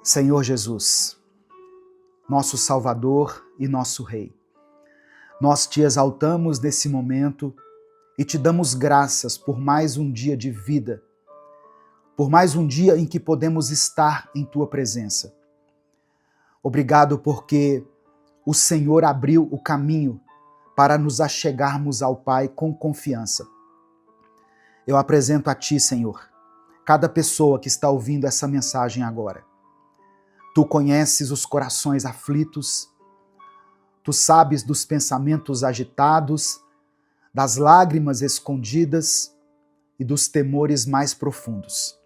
Senhor Jesus, nosso Salvador e nosso Rei, nós te exaltamos nesse momento e te damos graças por mais um dia de vida, por mais um dia em que podemos estar em tua presença. Obrigado porque o Senhor abriu o caminho para nos achegarmos ao Pai com confiança. Eu apresento a ti, Senhor, cada pessoa que está ouvindo essa mensagem agora. Tu conheces os corações aflitos, tu sabes dos pensamentos agitados, das lágrimas escondidas e dos temores mais profundos.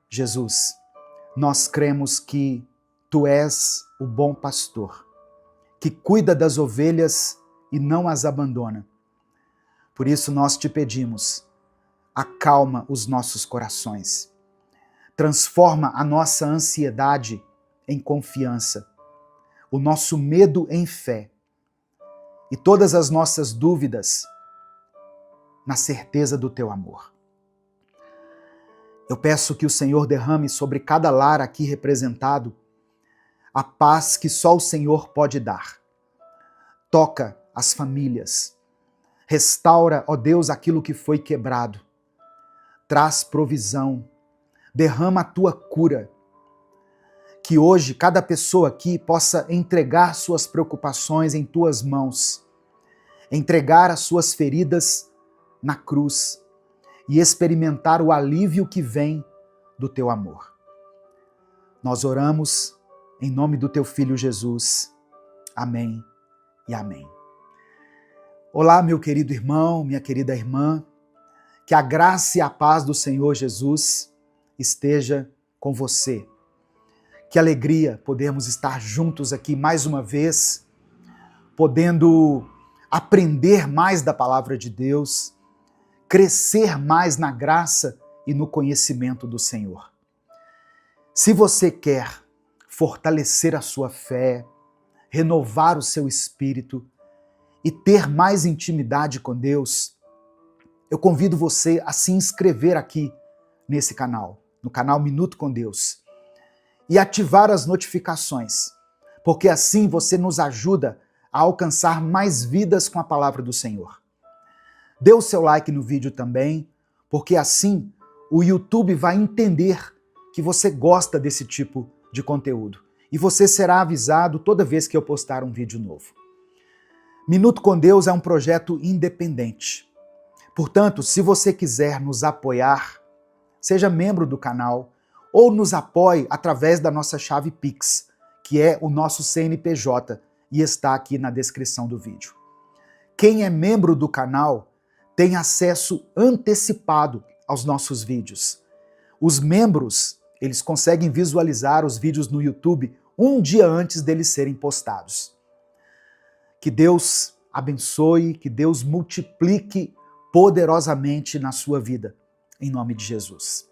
Jesus, nós cremos que tu és o bom pastor, que cuida das ovelhas e não as abandona. Por isso nós te pedimos, acalma os nossos corações. Transforma a nossa ansiedade em confiança, o nosso medo em fé e todas as nossas dúvidas na certeza do teu amor. Eu peço que o Senhor derrame sobre cada lar aqui representado a paz que só o Senhor pode dar. Toca as famílias, restaura, ó Deus, aquilo que foi quebrado, traz provisão, derrama a tua cura, que hoje cada pessoa aqui possa entregar suas preocupações em tuas mãos, entregar as suas feridas na cruz e experimentar o alívio que vem do teu amor. Nós oramos em nome do teu Filho Jesus. Amém e amém. Olá, meu querido irmão, minha querida irmã, que a graça e a paz do Senhor Jesus esteja com você. Que alegria podermos estar juntos aqui mais uma vez, podendo aprender mais da palavra de Deus, crescer mais na graça e no conhecimento do Senhor. Se você quer fortalecer a sua fé, renovar o seu espírito e ter mais intimidade com Deus, eu convido você a se inscrever aqui nesse canal, no canal Minuto com Deus, e ativar as notificações, porque assim você nos ajuda a alcançar mais vidas com a palavra do Senhor. Dê o seu like no vídeo também, porque assim o YouTube vai entender que você gosta desse tipo de conteúdo e você será avisado toda vez que eu postar um vídeo novo. Minuto com Deus é um projeto independente. Portanto, se você quiser nos apoiar, seja membro do canal ou nos apoie através da nossa chave Pix, que é o nosso CNPJ e está aqui na descrição do vídeo. Quem é membro do canal tem acesso antecipado aos nossos vídeos. Os membros, eles conseguem visualizar os vídeos no YouTube um dia antes deles serem postados. Que Deus abençoe, que Deus multiplique poderosamente na sua vida, em nome de Jesus.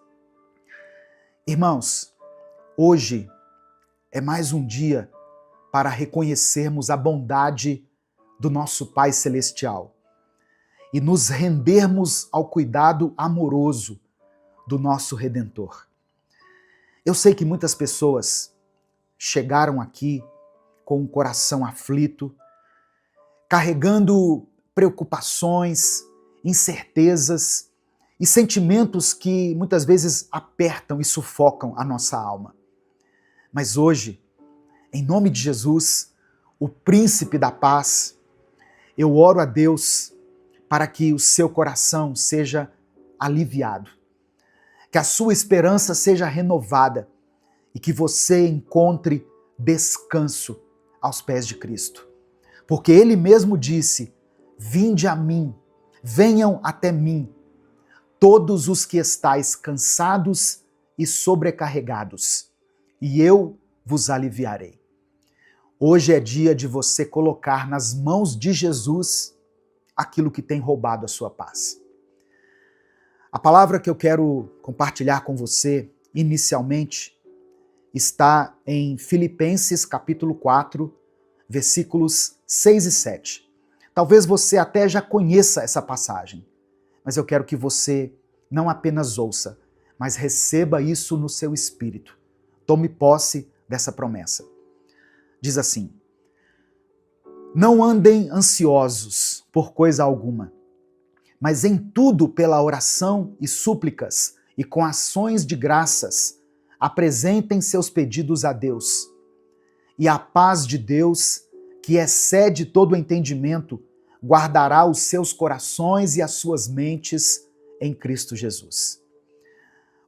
Irmãos, hoje é mais um dia para reconhecermos a bondade do nosso Pai Celestial e nos rendermos ao cuidado amoroso do nosso Redentor. Eu sei que muitas pessoas chegaram aqui com o coração aflito, carregando preocupações, incertezas e sentimentos que muitas vezes apertam e sufocam a nossa alma. Mas hoje, em nome de Jesus, o Príncipe da Paz, eu oro a Deus para que o seu coração seja aliviado, que a sua esperança seja renovada e que você encontre descanso aos pés de Cristo. Porque Ele mesmo disse, vinde a mim, venham até mim, todos os que estáis cansados e sobrecarregados, e eu vos aliviarei. Hoje é dia de você colocar nas mãos de Jesus aquilo que tem roubado a sua paz. A palavra que eu quero compartilhar com você, inicialmente, está em Filipenses capítulo 4, versículos 6 e 7. Talvez você até já conheça essa passagem, mas eu quero que você não apenas ouça, mas receba isso no seu espírito. Tome posse dessa promessa. Diz assim: não andem ansiosos por coisa alguma, mas em tudo pela oração e súplicas e com ações de graças, apresentem seus pedidos a Deus. E a paz de Deus, que excede todo o entendimento, guardará os seus corações e as suas mentes em Cristo Jesus.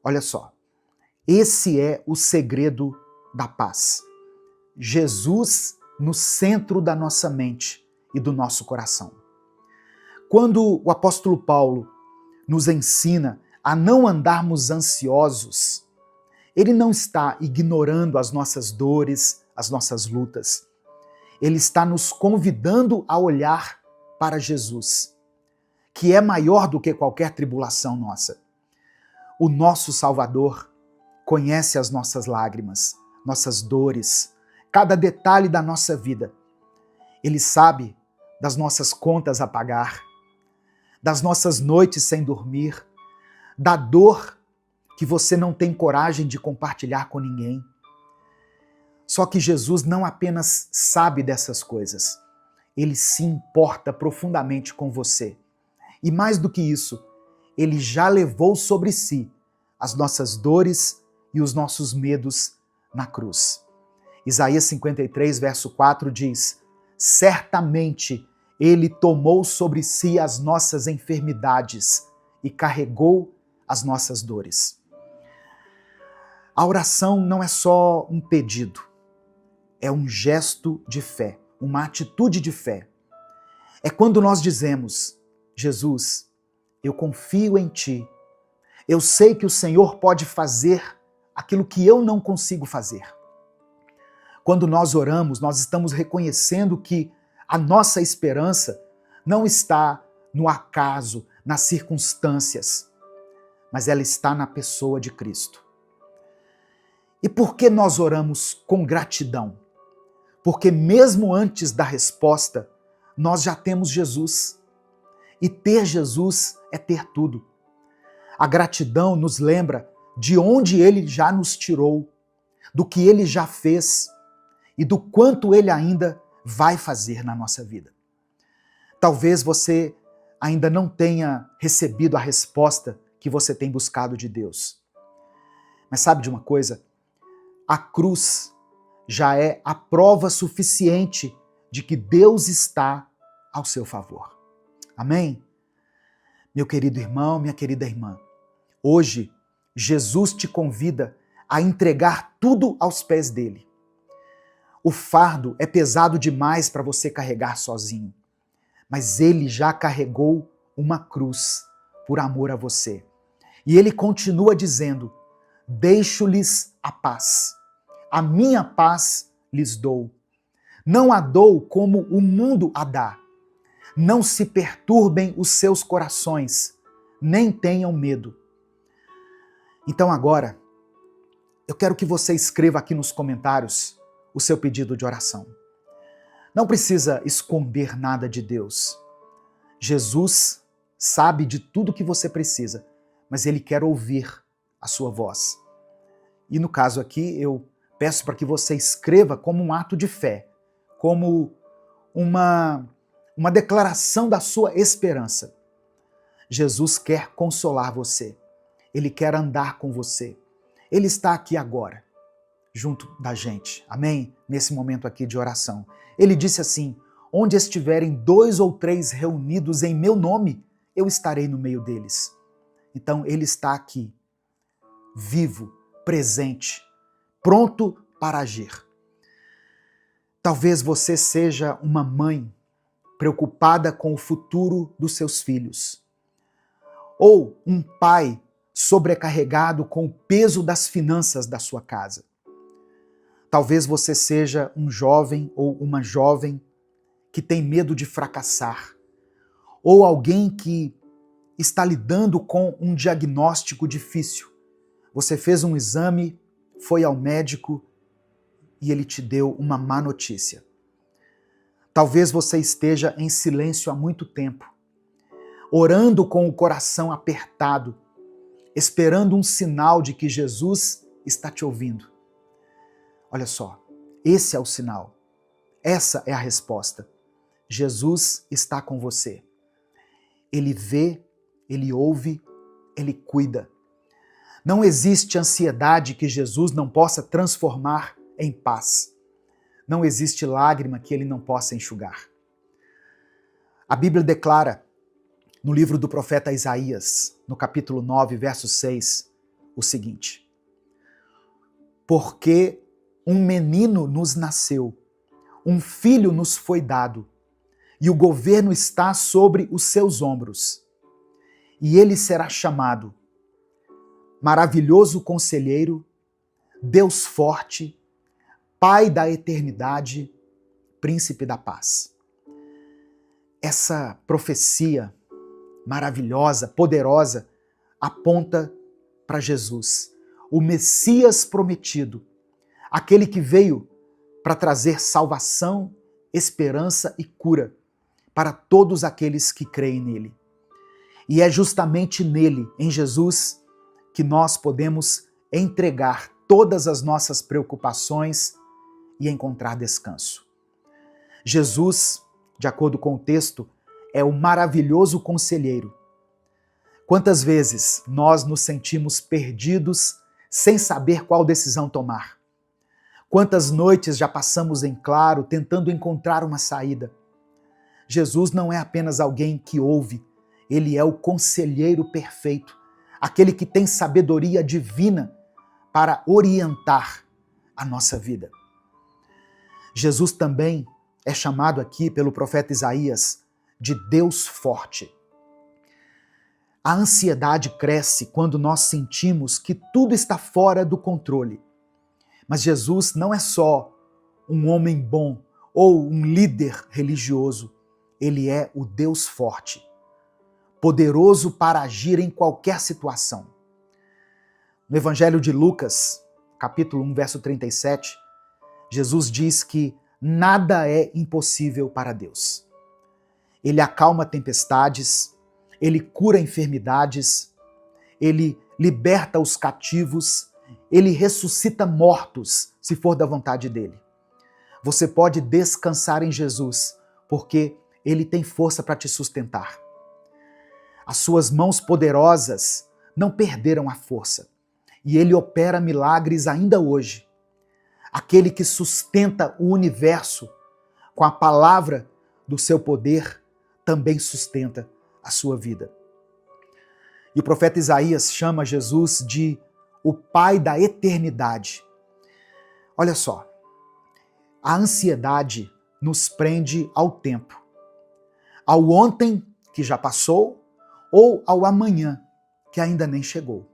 Olha só, esse é o segredo da paz. Jesus no centro da nossa mente e do nosso coração. Quando o apóstolo Paulo nos ensina a não andarmos ansiosos, ele não está ignorando as nossas dores, as nossas lutas. Ele está nos convidando a olhar para Jesus, que é maior do que qualquer tribulação nossa. O nosso Salvador conhece as nossas lágrimas, nossas dores, cada detalhe da nossa vida. Ele sabe das nossas contas a pagar, das nossas noites sem dormir, da dor que você não tem coragem de compartilhar com ninguém. Só que Jesus não apenas sabe dessas coisas, ele se importa profundamente com você. E mais do que isso, ele já levou sobre si as nossas dores e os nossos medos na cruz. Isaías 53, verso 4 diz: certamente ele tomou sobre si as nossas enfermidades e carregou as nossas dores. A oração não é só um pedido, é um gesto de fé, uma atitude de fé. É quando nós dizemos: Jesus, eu confio em Ti. Eu sei que o Senhor pode fazer aquilo que eu não consigo fazer. Quando nós oramos, nós estamos reconhecendo que a nossa esperança não está no acaso, nas circunstâncias, mas ela está na pessoa de Cristo. E por que nós oramos com gratidão? Porque mesmo antes da resposta, nós já temos Jesus. E ter Jesus é ter tudo. A gratidão nos lembra de onde Ele já nos tirou, do que Ele já fez e do quanto Ele ainda vai fazer na nossa vida. Talvez você ainda não tenha recebido a resposta que você tem buscado de Deus. Mas sabe de uma coisa? A cruz já é a prova suficiente de que Deus está ao seu favor. Amém? Meu querido irmão, minha querida irmã, hoje Jesus te convida a entregar tudo aos pés dele. O fardo é pesado demais para você carregar sozinho, mas ele já carregou uma cruz por amor a você. E ele continua dizendo: deixo-lhes a paz. A minha paz lhes dou. Não a dou como o mundo a dá. Não se perturbem os seus corações, nem tenham medo. Então agora, eu quero que você escreva aqui nos comentários o seu pedido de oração. Não precisa esconder nada de Deus. Jesus sabe de tudo que você precisa, mas Ele quer ouvir a sua voz. E no caso aqui, eu peço para que você escreva como um ato de fé, como uma declaração da sua esperança. Jesus quer consolar você. Ele quer andar com você. Ele está aqui agora, junto da gente. Amém? Nesse momento aqui de oração. Ele disse assim: onde estiverem 2 ou 3 reunidos em meu nome, eu estarei no meio deles. Então Ele está aqui, vivo, presente, pronto para agir. Talvez você seja uma mãe preocupada com o futuro dos seus filhos, ou um pai sobrecarregado com o peso das finanças da sua casa. Talvez você seja um jovem ou uma jovem que tem medo de fracassar, ou alguém que está lidando com um diagnóstico difícil. Você fez um exame, foi ao médico e ele te deu uma má notícia. Talvez você esteja em silêncio há muito tempo, orando com o coração apertado, esperando um sinal de que Jesus está te ouvindo. Olha só, esse é o sinal. Essa é a resposta. Jesus está com você. Ele vê, ele ouve, ele cuida. Não existe ansiedade que Jesus não possa transformar em paz. Não existe lágrima que ele não possa enxugar. A Bíblia declara, no livro do profeta Isaías, no capítulo 9, verso 6, o seguinte: porque um menino nos nasceu, um filho nos foi dado, e o governo está sobre os seus ombros. E ele será chamado Maravilhoso Conselheiro, Deus Forte, Pai da Eternidade, Príncipe da Paz. Essa profecia maravilhosa, poderosa, aponta para Jesus, o Messias prometido, aquele que veio para trazer salvação, esperança e cura para todos aqueles que creem nele. E é justamente nele, em Jesus, que nós podemos entregar todas as nossas preocupações e encontrar descanso. Jesus, de acordo com o texto, é o maravilhoso conselheiro. Quantas vezes nós nos sentimos perdidos sem saber qual decisão tomar? Quantas noites já passamos em claro tentando encontrar uma saída? Jesus não é apenas alguém que ouve, ele é o conselheiro perfeito, aquele que tem sabedoria divina para orientar a nossa vida. Jesus também é chamado aqui pelo profeta Isaías de Deus forte. A ansiedade cresce quando nós sentimos que tudo está fora do controle. Mas Jesus não é só um homem bom ou um líder religioso. Ele é o Deus forte, poderoso para agir em qualquer situação. No Evangelho de Lucas, capítulo 1, verso 37, Jesus diz que nada é impossível para Deus. Ele acalma tempestades, ele cura enfermidades, ele liberta os cativos, ele ressuscita mortos, se for da vontade dele. Você pode descansar em Jesus, porque ele tem força para te sustentar. As suas mãos poderosas não perderam a força, e ele opera milagres ainda hoje. Aquele que sustenta o universo com a palavra do seu poder também sustenta a sua vida. E o profeta Isaías chama Jesus de o Pai da Eternidade. Olha só, a ansiedade nos prende ao tempo, ao ontem que já passou ou ao amanhã que ainda nem chegou.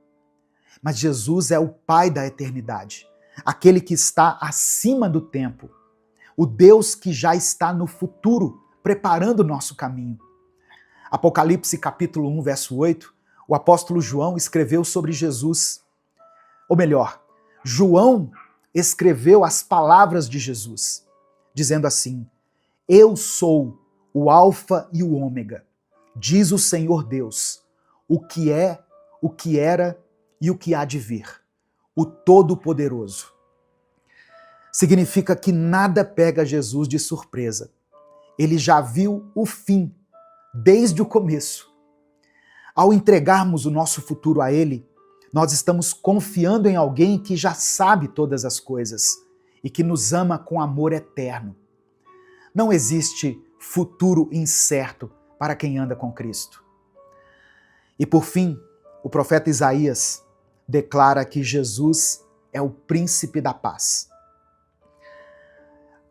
Mas Jesus é o Pai da eternidade, aquele que está acima do tempo, o Deus que já está no futuro, preparando o nosso caminho. Apocalipse capítulo 1, verso 8, o apóstolo João escreveu sobre Jesus. Ou melhor, João escreveu as palavras de Jesus, dizendo assim: eu sou o Alfa e o Ômega, diz o Senhor Deus, o que é, o que era e o que há de vir, o Todo-Poderoso. Significa que nada pega Jesus de surpresa. Ele já viu o fim, desde o começo. Ao entregarmos o nosso futuro a Ele, nós estamos confiando em alguém que já sabe todas as coisas e que nos ama com amor eterno. Não existe futuro incerto para quem anda com Cristo. E por fim, o profeta Isaías declara que Jesus é o príncipe da paz.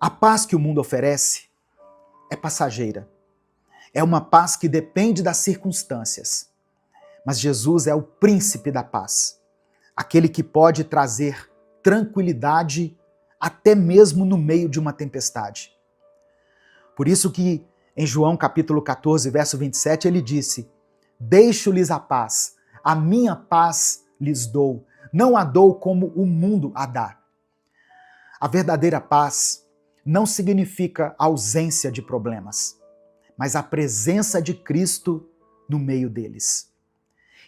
A paz que o mundo oferece é passageira. É uma paz que depende das circunstâncias. Mas Jesus é o príncipe da paz, aquele que pode trazer tranquilidade até mesmo no meio de uma tempestade. Por isso que em João capítulo 14, verso 27, ele disse: deixo-lhes a paz, a minha paz lhes dou, não a dou como o mundo a dá. A verdadeira paz não significa ausência de problemas, mas a presença de Cristo no meio deles.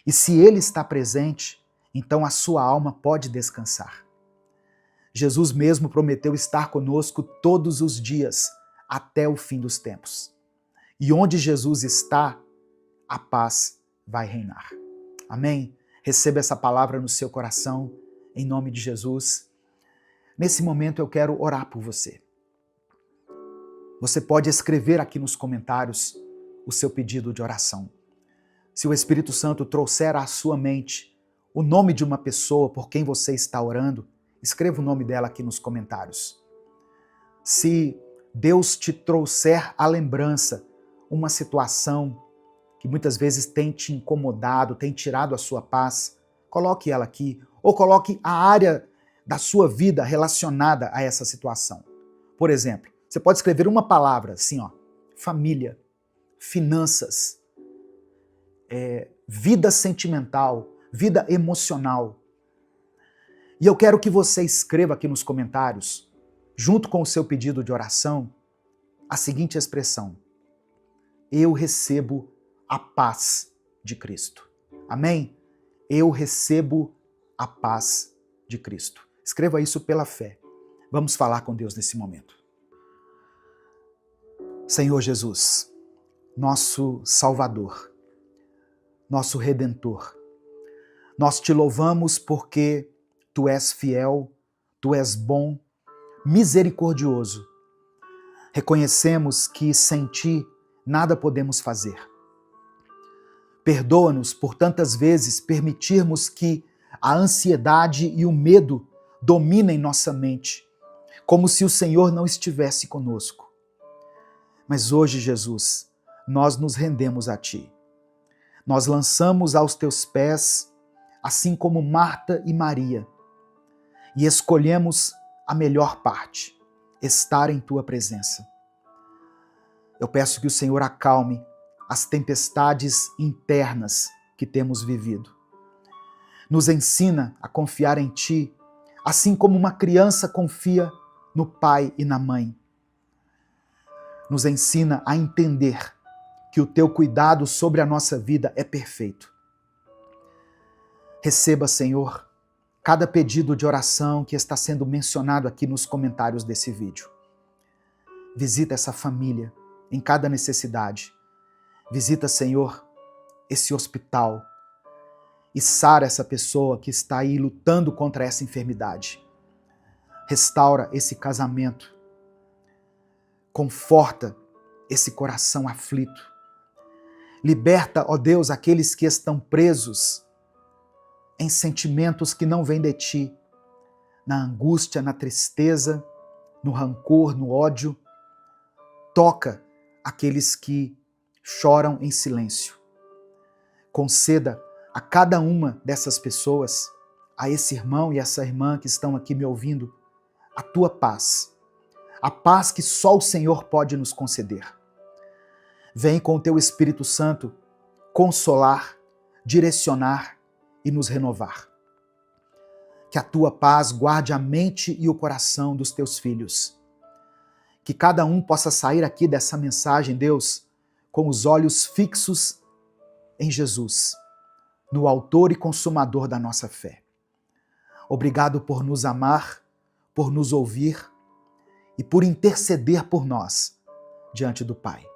E se Ele está presente, então a sua alma pode descansar. Jesus mesmo prometeu estar conosco todos os dias, até o fim dos tempos. E onde Jesus está, a paz vai reinar. Amém? Receba essa palavra no seu coração, em nome de Jesus. Nesse momento eu quero orar por você. Você pode escrever aqui nos comentários o seu pedido de oração. Se o Espírito Santo trouxer à sua mente o nome de uma pessoa por quem você está orando, escreva o nome dela aqui nos comentários. Se Deus te trouxer à lembrança uma situação que muitas vezes tem te incomodado, tem tirado a sua paz, coloque ela aqui, ou coloque a área da sua vida relacionada a essa situação. Por exemplo, você pode escrever uma palavra assim, ó, família, finanças, vida sentimental, vida emocional. E eu quero que você escreva aqui nos comentários, junto com o seu pedido de oração, a seguinte expressão: eu recebo a paz de Cristo. Amém? Eu recebo a paz de Cristo. Escreva isso pela fé. Vamos falar com Deus nesse momento. Senhor Jesus, nosso Salvador, nosso Redentor, nós te louvamos porque Tu és fiel, Tu és bom, misericordioso. Reconhecemos que sem Ti nada podemos fazer. Perdoa-nos por tantas vezes permitirmos que a ansiedade e o medo dominem nossa mente, como se o Senhor não estivesse conosco. Mas hoje, Jesus, nós nos rendemos a Ti. Nós lançamos aos Teus pés, assim como Marta e Maria, e escolhemos a melhor parte, estar em Tua presença. Eu peço que o Senhor acalme as tempestades internas que temos vivido. Nos ensina a confiar em Ti, assim como uma criança confia no pai e na mãe. Nos ensina a entender que o Teu cuidado sobre a nossa vida é perfeito. Receba, Senhor, cada pedido de oração que está sendo mencionado aqui nos comentários desse vídeo. Visita essa família em cada necessidade. Visita, Senhor, esse hospital e sara essa pessoa que está aí lutando contra essa enfermidade. Restaura esse casamento. Conforta esse coração aflito. Liberta, ó Deus, aqueles que estão presos em sentimentos que não vêm de Ti, na angústia, na tristeza, no rancor, no ódio. Toca aqueles que choram em silêncio. Conceda a cada uma dessas pessoas, a esse irmão e essa irmã que estão aqui me ouvindo, a Tua paz. A paz que só o Senhor pode nos conceder. Vem com o Teu Espírito Santo consolar, direcionar e nos renovar. Que a Tua paz guarde a mente e o coração dos Teus filhos. Que cada um possa sair aqui dessa mensagem, Deus, com os olhos fixos em Jesus, no autor e consumador da nossa fé. Obrigado por nos amar, por nos ouvir e por interceder por nós diante do Pai.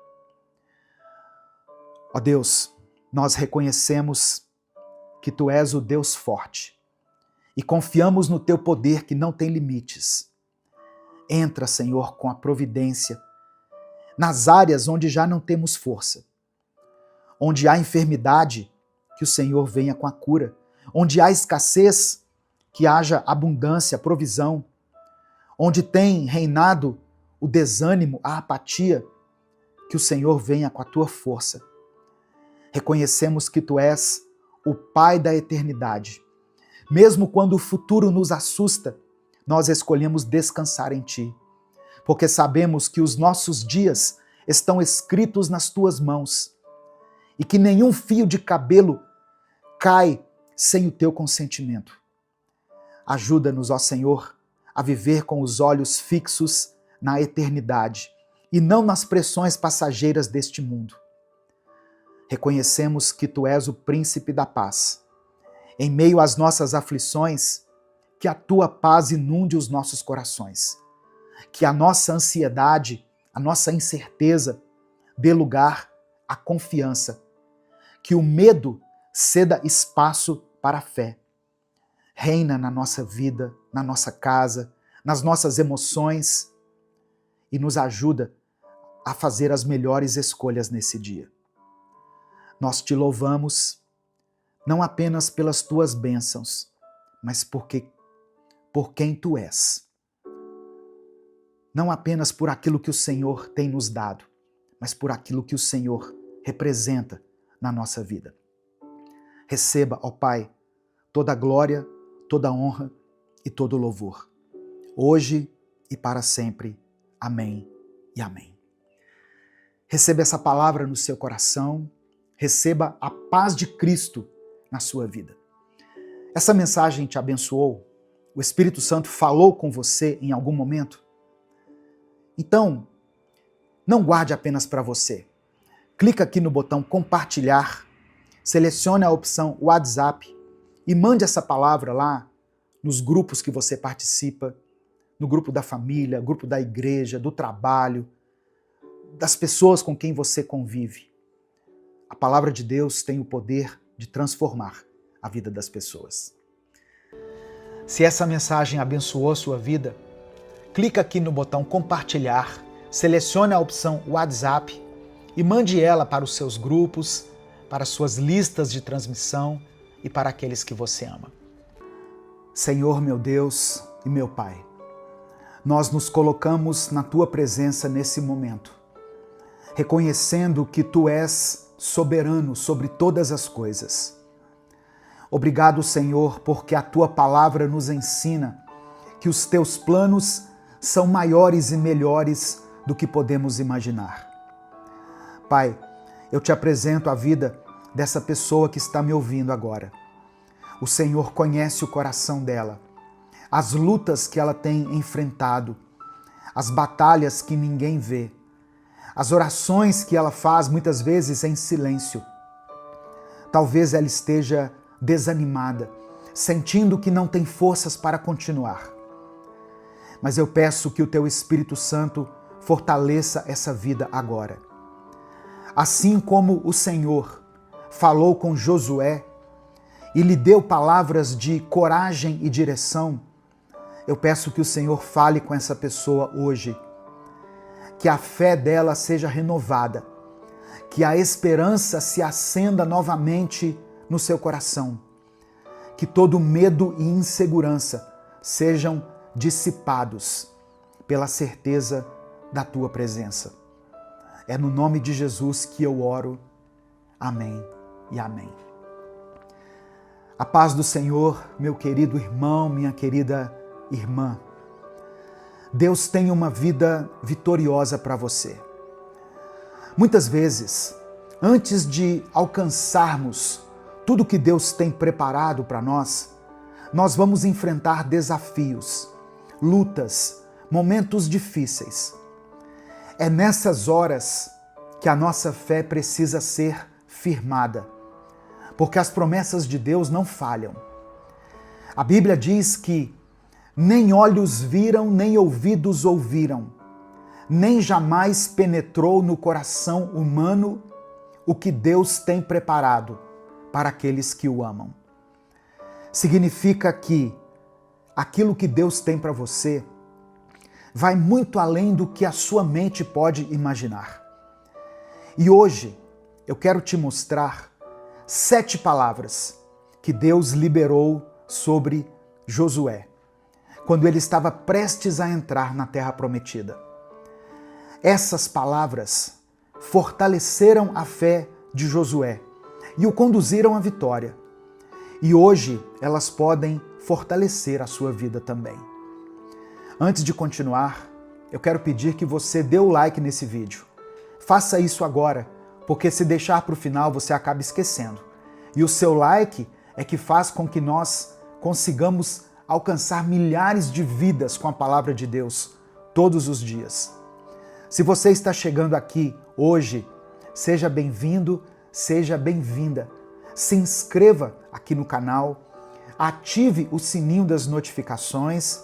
Ó Deus, nós reconhecemos que Tu és o Deus forte e confiamos no Teu poder que não tem limites. Entra, Senhor, com a providência nas áreas onde já não temos força. Onde há enfermidade, que o Senhor venha com a cura. Onde há escassez, que haja abundância, provisão. Onde tem reinado o desânimo, a apatia, que o Senhor venha com a Tua força. Reconhecemos que Tu és o Pai da eternidade. Mesmo quando o futuro nos assusta, nós escolhemos descansar em Ti, porque sabemos que os nossos dias estão escritos nas Tuas mãos e que nenhum fio de cabelo cai sem o Teu consentimento. Ajuda-nos, ó Senhor, a viver com os olhos fixos na eternidade e não nas pressões passageiras deste mundo. Reconhecemos que Tu és o príncipe da paz. Em meio às nossas aflições, que a tua paz inunde os nossos corações. Que a nossa ansiedade, a nossa incerteza dê lugar à confiança. Que o medo ceda espaço para a fé. Reina na nossa vida, na nossa casa, nas nossas emoções e nos ajuda a fazer as melhores escolhas nesse dia. Nós te louvamos, não apenas pelas tuas bênçãos, mas por quem tu és. Não apenas por aquilo que o Senhor tem nos dado, mas por aquilo que o Senhor representa na nossa vida. Receba, ó Pai, toda a glória, toda a honra e todo o louvor, hoje e para sempre. Amém e amém. Receba essa palavra no seu coração, receba a paz de Cristo na sua vida. Essa mensagem te abençoou? O Espírito Santo falou com você em algum momento? Então, não guarde apenas para você. Clica aqui no botão compartilhar, selecione a opção WhatsApp e mande essa palavra lá nos grupos que você participa, no grupo da família, grupo da igreja, do trabalho, das pessoas com quem você convive. A palavra de Deus tem o poder de transformar a vida das pessoas. Se essa mensagem abençoou a sua vida, clica aqui no botão compartilhar, selecione a opção WhatsApp e mande ela para os seus grupos, para suas listas de transmissão e para aqueles que você ama. Senhor, meu Deus e meu Pai, nós nos colocamos na Tua presença nesse momento, reconhecendo que Tu és soberano sobre todas as coisas. Obrigado, Senhor, porque a Tua palavra nos ensina que os Teus planos são maiores e melhores do que podemos imaginar. Pai, eu te apresento a vida dessa pessoa que está me ouvindo agora. O Senhor conhece o coração dela, as lutas que ela tem enfrentado, as batalhas que ninguém vê, as orações que ela faz muitas vezes em silêncio. Talvez ela esteja desanimada, sentindo que não tem forças para continuar. Mas eu peço que o Teu Espírito Santo fortaleça essa vida agora. Assim como o Senhor falou com Josué e lhe deu palavras de coragem e direção, eu peço que o Senhor fale com essa pessoa hoje, que a fé dela seja renovada, que a esperança se acenda novamente no seu coração, que todo medo e insegurança sejam dissipados pela certeza da Tua presença. É no nome de Jesus que eu oro. Amém e amém. A paz do Senhor, meu querido irmão, minha querida irmã. Deus tem uma vida vitoriosa para você. Muitas vezes, antes de alcançarmos tudo que Deus tem preparado para nós, nós vamos enfrentar desafios, lutas, momentos difíceis. É nessas horas que a nossa fé precisa ser firmada, porque as promessas de Deus não falham. A Bíblia diz que nem olhos viram, nem ouvidos ouviram, nem jamais penetrou no coração humano o que Deus tem preparado para aqueles que o amam. Significa que aquilo que Deus tem para você vai muito além do que a sua mente pode imaginar. E hoje eu quero te mostrar 7 palavras que Deus liberou sobre Josué, quando ele estava prestes a entrar na Terra Prometida. Essas palavras fortaleceram a fé de Josué e o conduziram à vitória. E hoje elas podem fortalecer a sua vida também. Antes de continuar, eu quero pedir que você dê o like nesse vídeo. Faça isso agora, porque se deixar para o final você acaba esquecendo. E o seu like é que faz com que nós consigamos alcançar milhares de vidas com a palavra de Deus todos os dias. Se você está chegando aqui hoje, seja bem-vindo, seja bem-vinda. Se inscreva aqui no canal, ative o sininho das notificações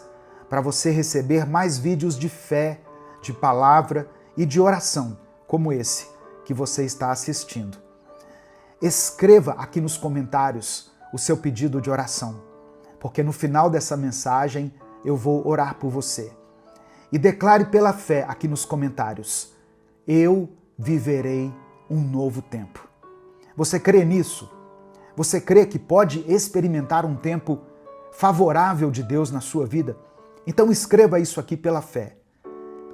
para você receber mais vídeos de fé, de palavra e de oração, como esse que você está assistindo. Escreva aqui nos comentários o seu pedido de oração, porque no final dessa mensagem eu vou orar por você. E declare pela fé aqui nos comentários: eu viverei um novo tempo. Você crê nisso? Você crê que pode experimentar um tempo favorável de Deus na sua vida? Então escreva isso aqui pela fé.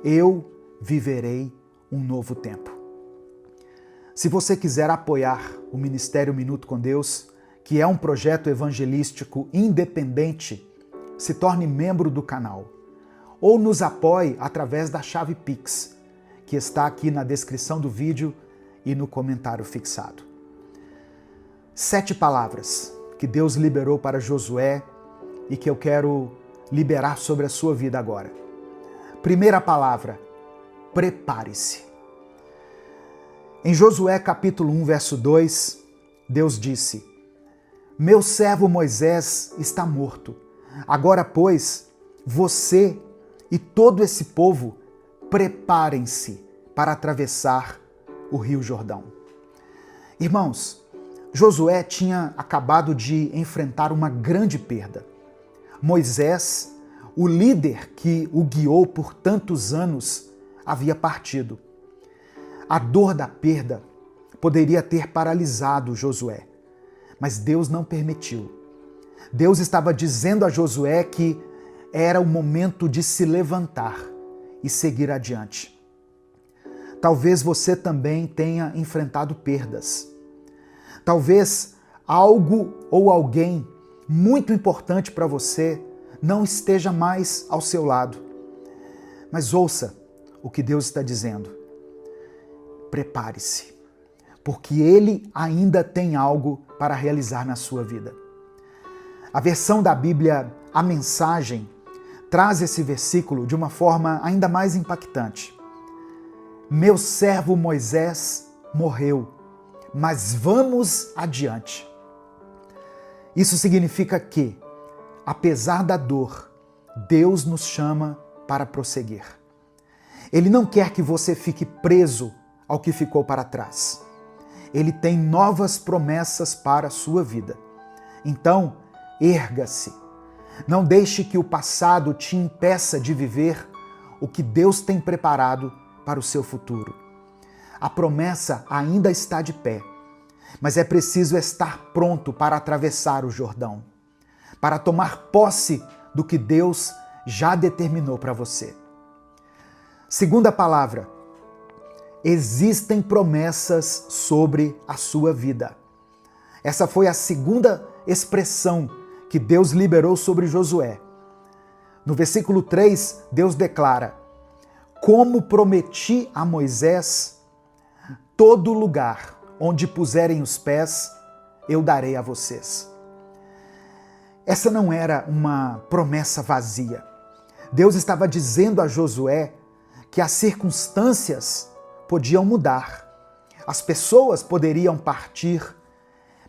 Eu viverei um novo tempo. Se você quiser apoiar o Ministério Minuto com Deus, que é um projeto evangelístico independente, se torne membro do canal. Ou nos apoie através da chave Pix, que está aqui na descrição do vídeo e no comentário fixado. 7 palavras que Deus liberou para Josué e que eu quero liberar sobre a sua vida agora. Primeira palavra: prepare-se. Em Josué capítulo 1, verso 2, Deus disse: meu servo Moisés está morto. Agora, pois, você e todo esse povo preparem-se para atravessar o Rio Jordão. Irmãos, Josué tinha acabado de enfrentar uma grande perda. Moisés, o líder que o guiou por tantos anos, havia partido. A dor da perda poderia ter paralisado Josué, mas Deus não permitiu. Deus estava dizendo a Josué que era o momento de se levantar e seguir adiante. Talvez você também tenha enfrentado perdas. Talvez algo ou alguém muito importante para você não esteja mais ao seu lado. Mas ouça o que Deus está dizendo. Prepare-se, porque Ele ainda tem algo para realizar na sua vida. A versão da Bíblia, a Mensagem, traz esse versículo de uma forma ainda mais impactante. Meu servo Moisés morreu, mas vamos adiante. Isso significa que, apesar da dor, Deus nos chama para prosseguir. Ele não quer que você fique preso ao que ficou para trás. Ele tem novas promessas para a sua vida. Então, erga-se. Não deixe que o passado te impeça de viver o que Deus tem preparado para o seu futuro. A promessa ainda está de pé, mas é preciso estar pronto para atravessar o Jordão, para tomar posse do que Deus já determinou para você. Segunda palavra: existem promessas sobre a sua vida. Essa foi a segunda expressão que Deus liberou sobre Josué. No versículo 3, Deus declara: como prometi a Moisés, todo lugar onde puserem os pés, eu darei a vocês. Essa não era uma promessa vazia. Deus estava dizendo a Josué que as circunstâncias podiam mudar, as pessoas poderiam partir,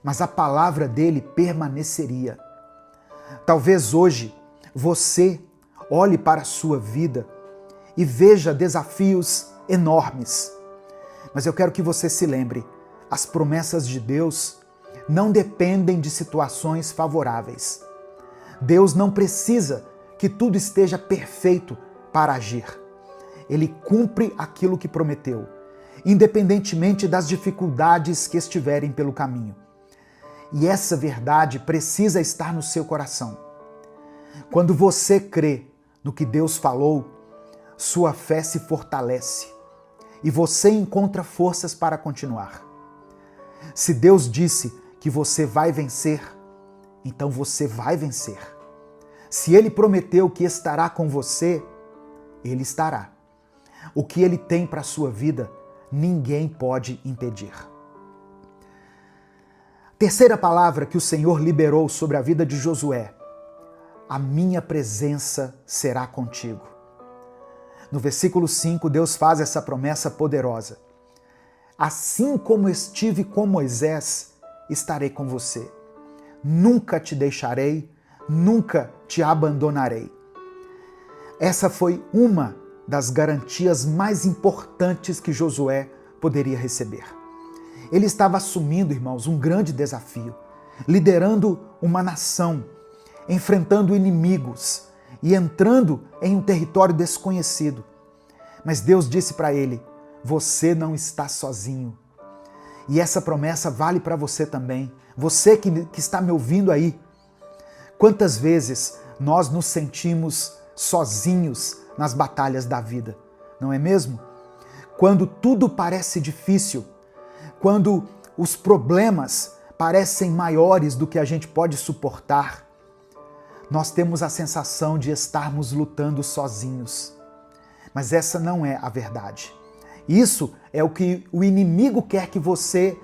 mas a palavra dele permaneceria. Talvez hoje você olhe para a sua vida e veja desafios enormes, mas eu quero que você se lembre, as promessas de Deus não dependem de situações favoráveis. Deus não precisa que tudo esteja perfeito para agir. Ele cumpre aquilo que prometeu, independentemente das dificuldades que estiverem pelo caminho. E essa verdade precisa estar no seu coração. Quando você crê no que Deus falou, sua fé se fortalece e você encontra forças para continuar. Se Deus disse que você vai vencer, então você vai vencer. Se Ele prometeu que estará com você, Ele estará. O que Ele tem para a sua vida, ninguém pode impedir. Terceira palavra que o Senhor liberou sobre a vida de Josué: a minha presença será contigo. No versículo 5, Deus faz essa promessa poderosa. Assim como estive com Moisés, estarei com você. nunca te deixarei, nunca te abandonarei. Essa foi uma das garantias mais importantes que Josué poderia receber. Ele estava assumindo, irmãos, um grande desafio, liderando uma nação, enfrentando inimigos e entrando em um território desconhecido. Mas Deus disse para ele: você não está sozinho. E essa promessa vale para você também. Você que está me ouvindo aí. Quantas vezes nós nos sentimos sozinhos nas batalhas da vida, não é mesmo? Quando tudo parece difícil, quando os problemas parecem maiores do que a gente pode suportar, nós temos a sensação de estarmos lutando sozinhos. Mas essa não é a verdade. Isso é o que o inimigo quer que você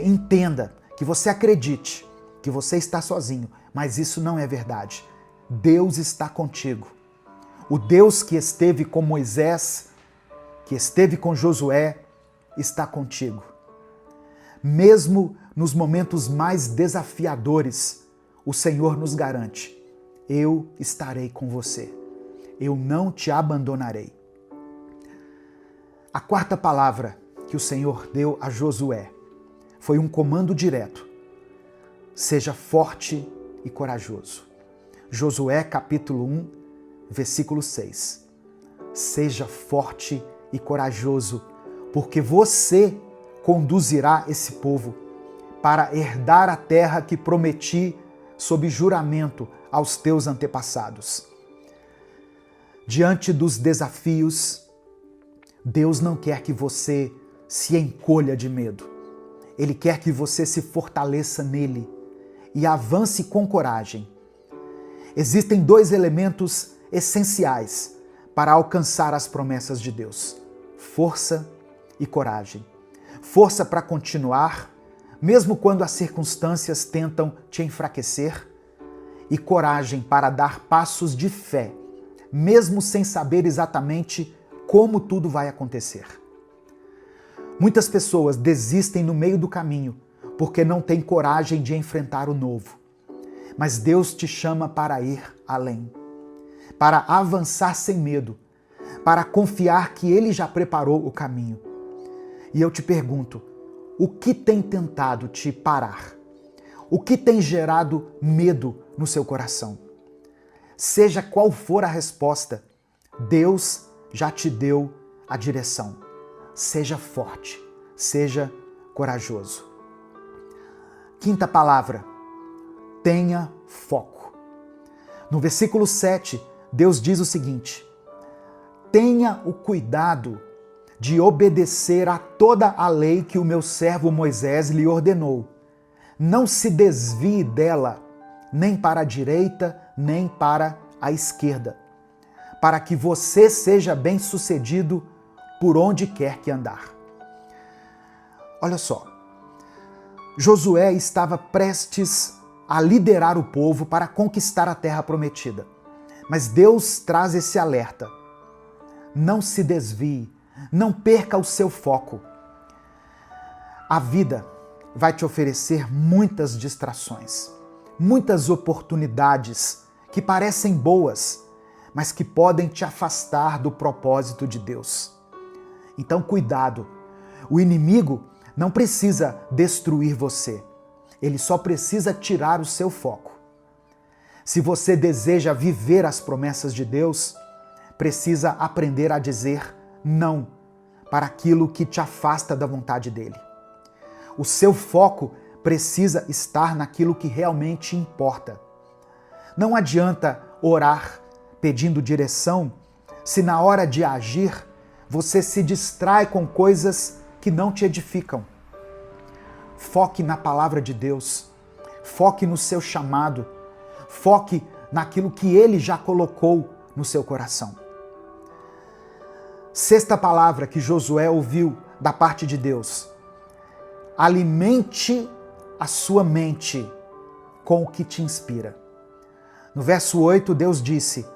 entenda, que você acredite, que você está sozinho. Mas isso não é verdade. Deus está contigo. O Deus que esteve com Moisés, que esteve com Josué, está contigo. Mesmo nos momentos mais desafiadores, o Senhor nos garante: eu estarei com você. Eu não te abandonarei. A quarta palavra que o Senhor deu a Josué foi um comando direto: seja forte e corajoso. Josué capítulo 1, versículo 6. Seja forte e corajoso, porque você conduzirá esse povo para herdar a terra que prometi sob juramento aos teus antepassados. Diante dos desafios, Deus não quer que você se encolha de medo. Ele quer que você se fortaleça nele e avance com coragem. Existem dois elementos essenciais para alcançar as promessas de Deus: força e coragem. Força para continuar, mesmo quando as circunstâncias tentam te enfraquecer, e coragem para dar passos de fé, mesmo sem saber exatamente como tudo vai acontecer. Muitas pessoas desistem no meio do caminho porque não têm coragem de enfrentar o novo. Mas Deus te chama para ir além, para avançar sem medo, para confiar que Ele já preparou o caminho. E eu te pergunto, o que tem tentado te parar? O que tem gerado medo no seu coração? Seja qual for a resposta, Deus já te deu a direção. Seja forte, seja corajoso. Quinta palavra: tenha foco. No versículo 7, Deus diz o seguinte: tenha o cuidado de obedecer a toda a lei que o meu servo Moisés lhe ordenou. Não se desvie dela, nem para a direita, nem para a esquerda, para que você seja bem-sucedido por onde quer que andar. Olha só, Josué estava prestes a liderar o povo para conquistar a terra prometida. Mas Deus traz esse alerta: não se desvie, não perca o seu foco. A vida vai te oferecer muitas distrações, muitas oportunidades que parecem boas, mas que podem te afastar do propósito de Deus. Então, cuidado. O inimigo não precisa destruir você. Ele só precisa tirar o seu foco. Se você deseja viver as promessas de Deus, precisa aprender a dizer não para aquilo que te afasta da vontade dele. O seu foco precisa estar naquilo que realmente importa. Não adianta orar pedindo direção se na hora de agir você se distrai com coisas que não te edificam. Foque na palavra de Deus, foque no seu chamado, foque naquilo que Ele já colocou no seu coração. Sexta palavra que Josué ouviu da parte de Deus: alimente a sua mente com o que te inspira. No verso 8, Deus disse: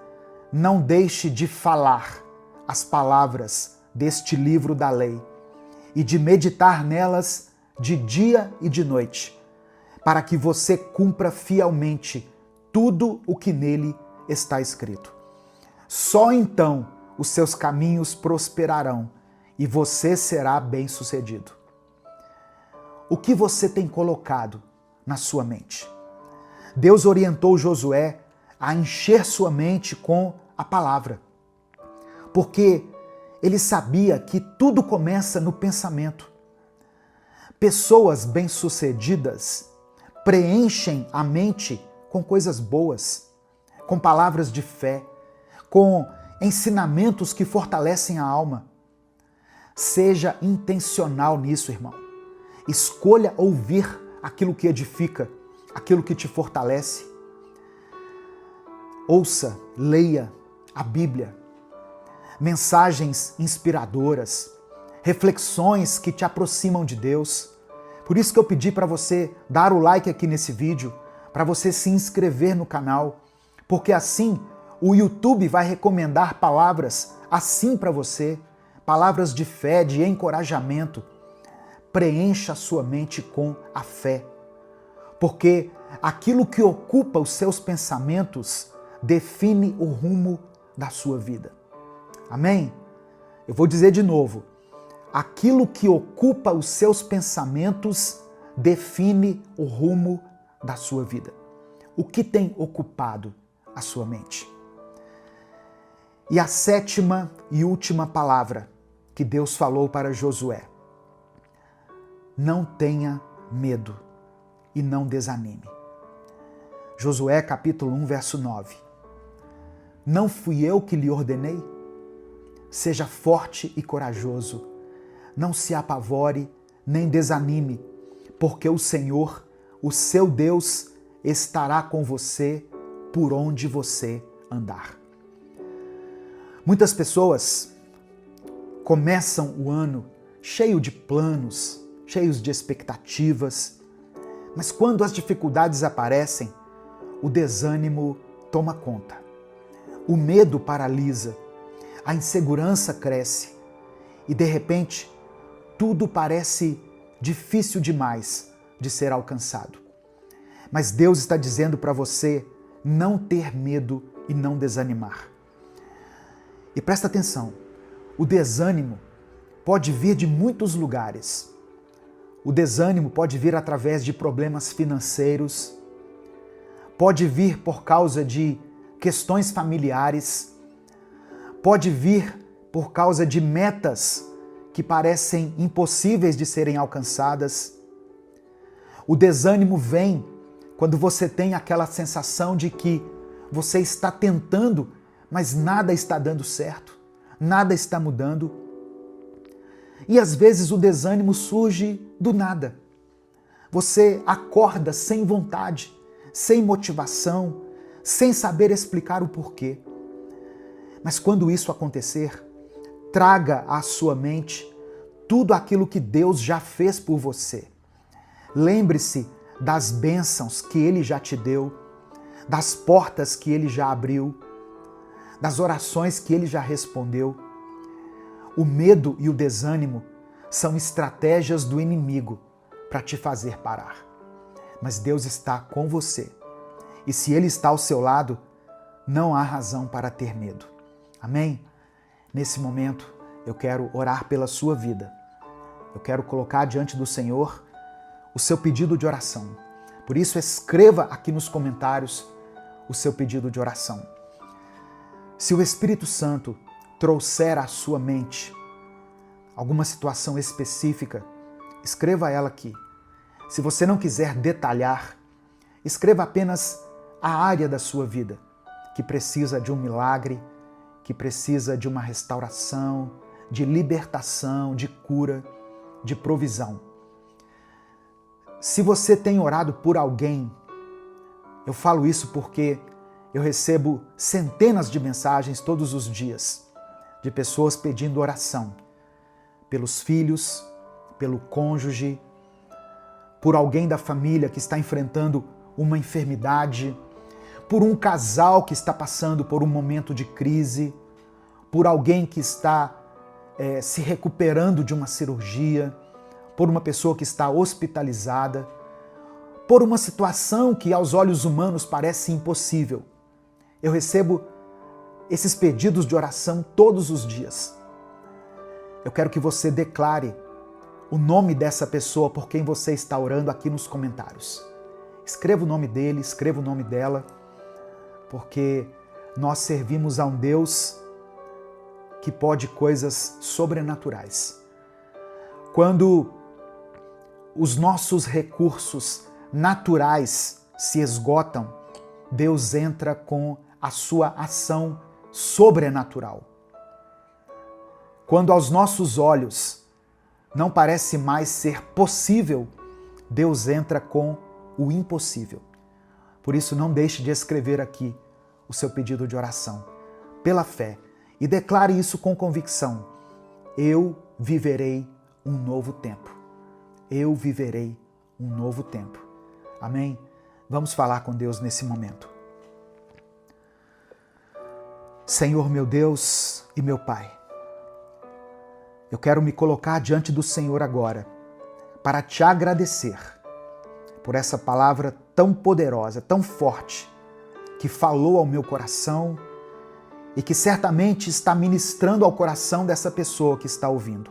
não deixe de falar as palavras deste livro da lei e de meditar nelas de dia e de noite, para que você cumpra fielmente tudo o que nele está escrito. Só então os seus caminhos prosperarão e você será bem-sucedido. O que você tem colocado na sua mente? Deus orientou Josué a encher sua mente com a palavra, porque ele sabia que tudo começa no pensamento. Pessoas bem-sucedidas preenchem a mente com coisas boas, com palavras de fé, com ensinamentos que fortalecem a alma. Seja intencional nisso, irmão. Escolha ouvir aquilo que edifica, aquilo que te fortalece. Ouça, leia a Bíblia, mensagens inspiradoras, reflexões que te aproximam de Deus. Por isso que eu pedi para você dar o like aqui nesse vídeo, para você se inscrever no canal, porque assim o YouTube vai recomendar palavras assim para você, palavras de fé, de encorajamento. Preencha a sua mente com a fé, porque aquilo que ocupa os seus pensamentos define o rumo da sua vida. Amém? Eu vou dizer de novo. Aquilo que ocupa os seus pensamentos define o rumo da sua vida. O que tem ocupado a sua mente? E a sétima e última palavra que Deus falou para Josué: não tenha medo e não desanime. Josué capítulo 1, verso 9. Não fui eu que lhe ordenei? Seja forte e corajoso. Não se apavore nem desanime, porque o Senhor, o seu Deus, estará com você por onde você andar. Muitas pessoas começam o ano cheio de planos, cheios de expectativas, mas quando as dificuldades aparecem, o desânimo toma conta. O medo paralisa, a insegurança cresce e, de repente, tudo parece difícil demais de ser alcançado. Mas Deus está dizendo para você não ter medo e não desanimar. E presta atenção, o desânimo pode vir de muitos lugares. O desânimo pode vir através de problemas financeiros, pode vir por causa de questões familiares, pode vir por causa de metas que parecem impossíveis de serem alcançadas. O desânimo vem quando você tem aquela sensação de que você está tentando, mas nada está dando certo, nada está mudando. E às vezes o desânimo surge do nada. Você acorda sem vontade, sem motivação, sem saber explicar o porquê. Mas quando isso acontecer, traga à sua mente tudo aquilo que Deus já fez por você. Lembre-se das bênçãos que Ele já te deu, das portas que Ele já abriu, das orações que Ele já respondeu. O medo e o desânimo são estratégias do inimigo para te fazer parar. Mas Deus está com você. E se Ele está ao seu lado, não há razão para ter medo. Amém? Nesse momento, eu quero orar pela sua vida. Eu quero colocar diante do Senhor o seu pedido de oração. Por isso, escreva aqui nos comentários o seu pedido de oração. Se o Espírito Santo trouxer à sua mente alguma situação específica, escreva ela aqui. Se você não quiser detalhar, escreva apenas a área da sua vida que precisa de um milagre, que precisa de uma restauração, de libertação, de cura, de provisão. Se você tem orado por alguém, eu falo isso porque eu recebo centenas de mensagens todos os dias de pessoas pedindo oração pelos filhos, pelo cônjuge, por alguém da família que está enfrentando uma enfermidade, por um casal que está passando por um momento de crise, por alguém que está se recuperando de uma cirurgia, por uma pessoa que está hospitalizada, por uma situação que aos olhos humanos parece impossível. Eu recebo esses pedidos de oração todos os dias. Eu quero que você declare o nome dessa pessoa por quem você está orando aqui nos comentários. Escreva o nome dele, escreva o nome dela, porque nós servimos a um Deus que pode coisas sobrenaturais. Quando os nossos recursos naturais se esgotam, Deus entra com a sua ação sobrenatural. Quando aos nossos olhos não parece mais ser possível, Deus entra com o impossível. Por isso, não deixe de escrever aqui o seu pedido de oração, pela fé, e declare isso com convicção. Eu viverei um novo tempo. Eu viverei um novo tempo. Amém? Vamos falar com Deus nesse momento. Senhor meu Deus e meu Pai, eu quero me colocar diante do Senhor agora para te agradecer por essa palavra tão poderosa, tão forte, que falou ao meu coração e que certamente está ministrando ao coração dessa pessoa que está ouvindo.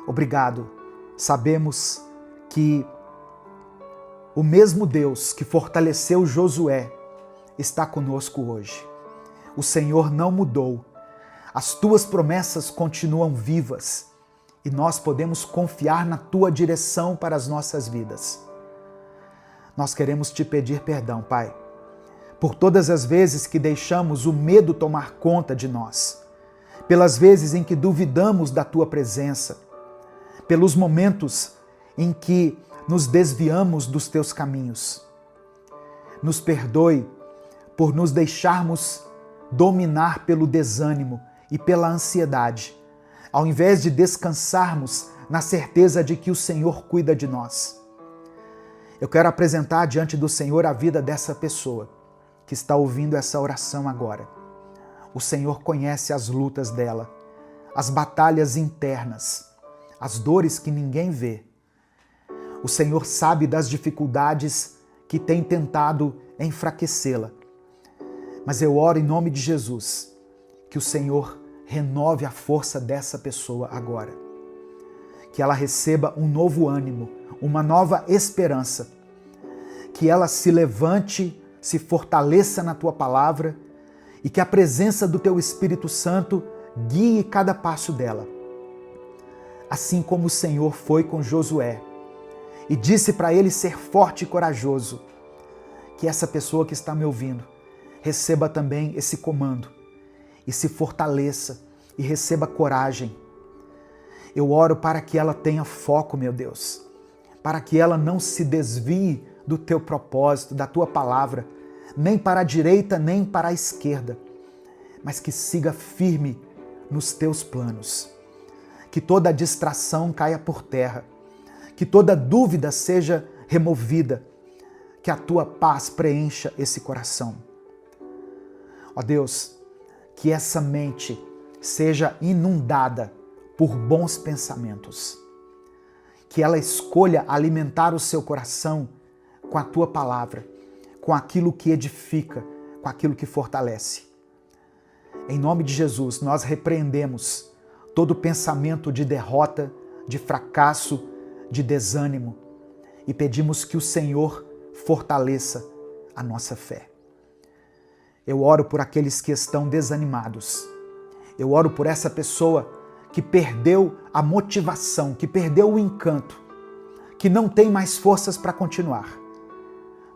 Obrigado. Sabemos que o mesmo Deus que fortaleceu Josué está conosco hoje. O Senhor não mudou. As tuas promessas continuam vivas e nós podemos confiar na tua direção para as nossas vidas. Nós queremos te pedir perdão, Pai, por todas as vezes que deixamos o medo tomar conta de nós, pelas vezes em que duvidamos da tua presença, pelos momentos em que nos desviamos dos teus caminhos. Nos perdoe por nos deixarmos dominar pelo desânimo e pela ansiedade, ao invés de descansarmos na certeza de que o Senhor cuida de nós. Eu quero apresentar diante do Senhor a vida dessa pessoa que está ouvindo essa oração agora. O Senhor conhece as lutas dela, as batalhas internas, as dores que ninguém vê. O Senhor sabe das dificuldades que tem tentado enfraquecê-la. Mas eu oro em nome de Jesus, que o Senhor renove a força dessa pessoa agora. Que ela receba um novo ânimo, uma nova esperança. Que ela se levante, se fortaleça na tua palavra e que a presença do teu Espírito Santo guie cada passo dela. Assim como o Senhor foi com Josué e disse para ele ser forte e corajoso, que essa pessoa que está me ouvindo receba também esse comando e se fortaleça e receba coragem. Eu oro para que ela tenha foco, meu Deus, para que ela não se desvie do teu propósito, da tua palavra, nem para a direita, nem para a esquerda, mas que siga firme nos teus planos. Que toda distração caia por terra, que toda dúvida seja removida, que a tua paz preencha esse coração. Ó Deus, que essa mente seja inundada por bons pensamentos, que ela escolha alimentar o seu coração com a tua palavra, com aquilo que edifica, com aquilo que fortalece. Em nome de Jesus, nós repreendemos todo pensamento de derrota, de fracasso, de desânimo e pedimos que o Senhor fortaleça a nossa fé. Eu oro por aqueles que estão desanimados. Eu oro por essa pessoa que perdeu a motivação, que perdeu o encanto, que não tem mais forças para continuar.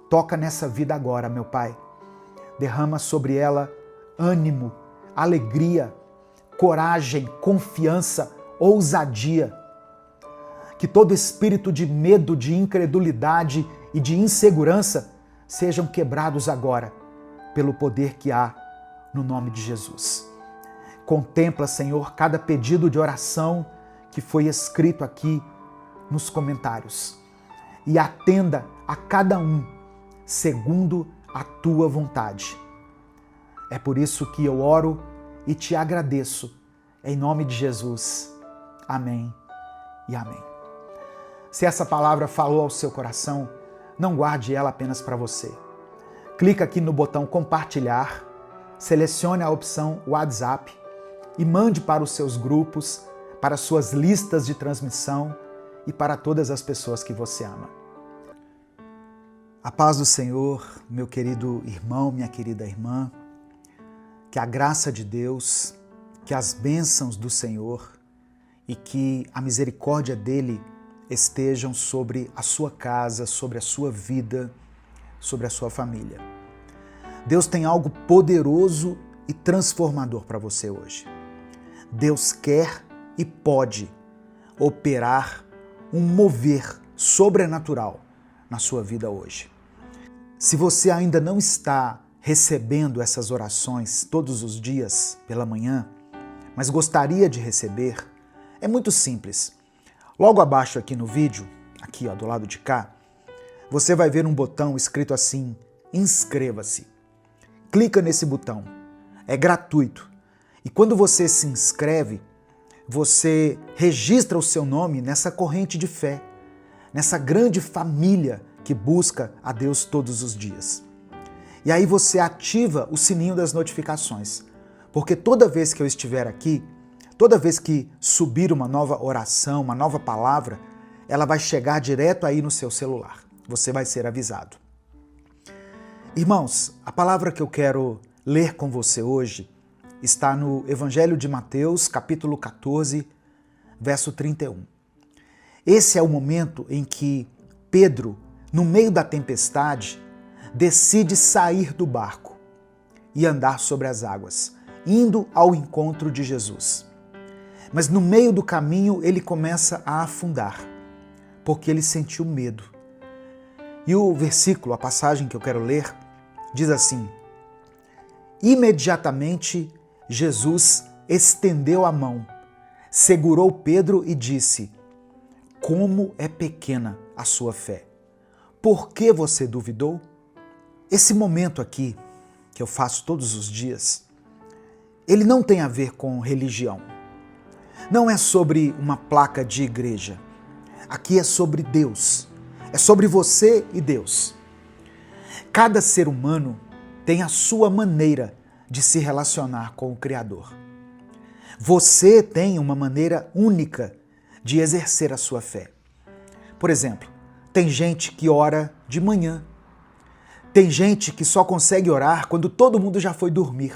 Toca nessa vida agora, meu Pai. Derrama sobre ela ânimo, alegria, coragem, confiança, ousadia. Que todo espírito de medo, de incredulidade e de insegurança sejam quebrados agora, pelo poder que há no nome de Jesus. Contempla, Senhor, cada pedido de oração que foi escrito aqui nos comentários e atenda a cada um segundo a tua vontade. É por isso que eu oro e te agradeço, em nome de Jesus. Amém e amém. Se essa palavra falou ao seu coração, não guarde ela apenas para você. Clica aqui no botão compartilhar, selecione a opção WhatsApp e mande para os seus grupos, para suas listas de transmissão e para todas as pessoas que você ama. A paz do Senhor, meu querido irmão, minha querida irmã, que a graça de Deus, que as bênçãos do Senhor e que a misericórdia dele estejam sobre a sua casa, sobre a sua vida, sobre a sua família. Deus tem algo poderoso e transformador para você hoje. Deus quer e pode operar um mover sobrenatural na sua vida hoje. Se você ainda não está recebendo essas orações todos os dias pela manhã, mas gostaria de receber, é muito simples. Logo abaixo aqui no vídeo, aqui ó, do lado de cá, você vai ver um botão escrito assim, inscreva-se. Clica nesse botão, é gratuito. E quando você se inscreve, você registra o seu nome nessa corrente de fé, nessa grande família que busca a Deus todos os dias. E aí você ativa o sininho das notificações, porque toda vez que eu estiver aqui, toda vez que subir uma nova oração, uma nova palavra, ela vai chegar direto aí no seu celular. Você vai ser avisado. Irmãos, a palavra que eu quero ler com você hoje está no Evangelho de Mateus, capítulo 14, verso 31. Esse é o momento em que Pedro, no meio da tempestade, decide sair do barco e andar sobre as águas, indo ao encontro de Jesus. Mas no meio do caminho ele começa a afundar, porque ele sentiu medo. E o versículo, a passagem que eu quero ler, diz assim: imediatamente Jesus estendeu a mão, segurou Pedro e disse: como é pequena a sua fé! Por que você duvidou? Esse momento aqui, que eu faço todos os dias, ele não tem a ver com religião. Não é sobre uma placa de igreja. Aqui é sobre Deus. É sobre você e Deus. Cada ser humano tem a sua maneira de se relacionar com o Criador. Você tem uma maneira única de exercer a sua fé. Por exemplo, tem gente que ora de manhã. Tem gente que só consegue orar quando todo mundo já foi dormir.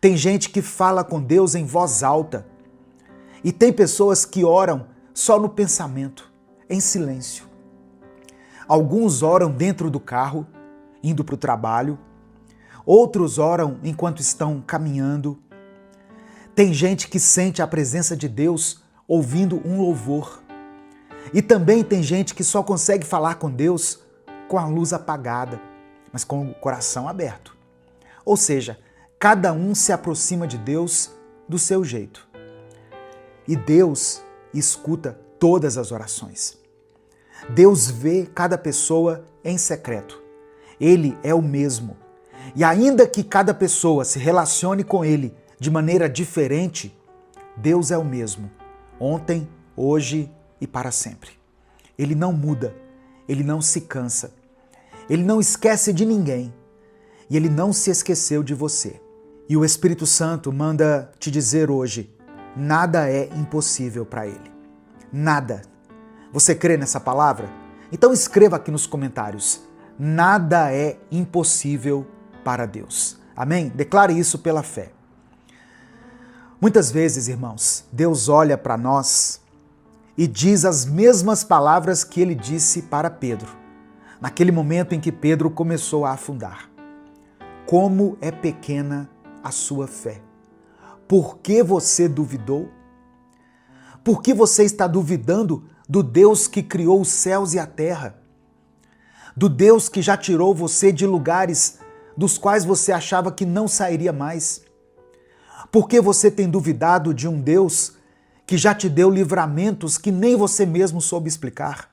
Tem gente que fala com Deus em voz alta. E tem pessoas que oram só no pensamento, em silêncio. Alguns oram dentro do carro, indo para o trabalho. Outros oram enquanto estão caminhando. Tem gente que sente a presença de Deus ouvindo um louvor. E também tem gente que só consegue falar com Deus com a luz apagada, mas com o coração aberto. Ou seja, cada um se aproxima de Deus do seu jeito. E Deus escuta todas as orações. Deus vê cada pessoa em secreto. Ele é o mesmo. E ainda que cada pessoa se relacione com Ele de maneira diferente, Deus é o mesmo. Ontem, hoje e para sempre. Ele não muda. Ele não se cansa. Ele não esquece de ninguém. E Ele não se esqueceu de você. E o Espírito Santo manda te dizer hoje: nada é impossível para Ele. Nada. Você crê nessa palavra? Então escreva aqui nos comentários: nada é impossível para Deus. Amém? Declare isso pela fé. Muitas vezes, irmãos, Deus olha para nós e diz as mesmas palavras que Ele disse para Pedro, naquele momento em que Pedro começou a afundar. Como é pequena a sua fé! Por que você duvidou? Por que você está duvidando do Deus que criou os céus e a terra? Do Deus que já tirou você de lugares dos quais você achava que não sairia mais? Por que você tem duvidado de um Deus que já te deu livramentos que nem você mesmo soube explicar?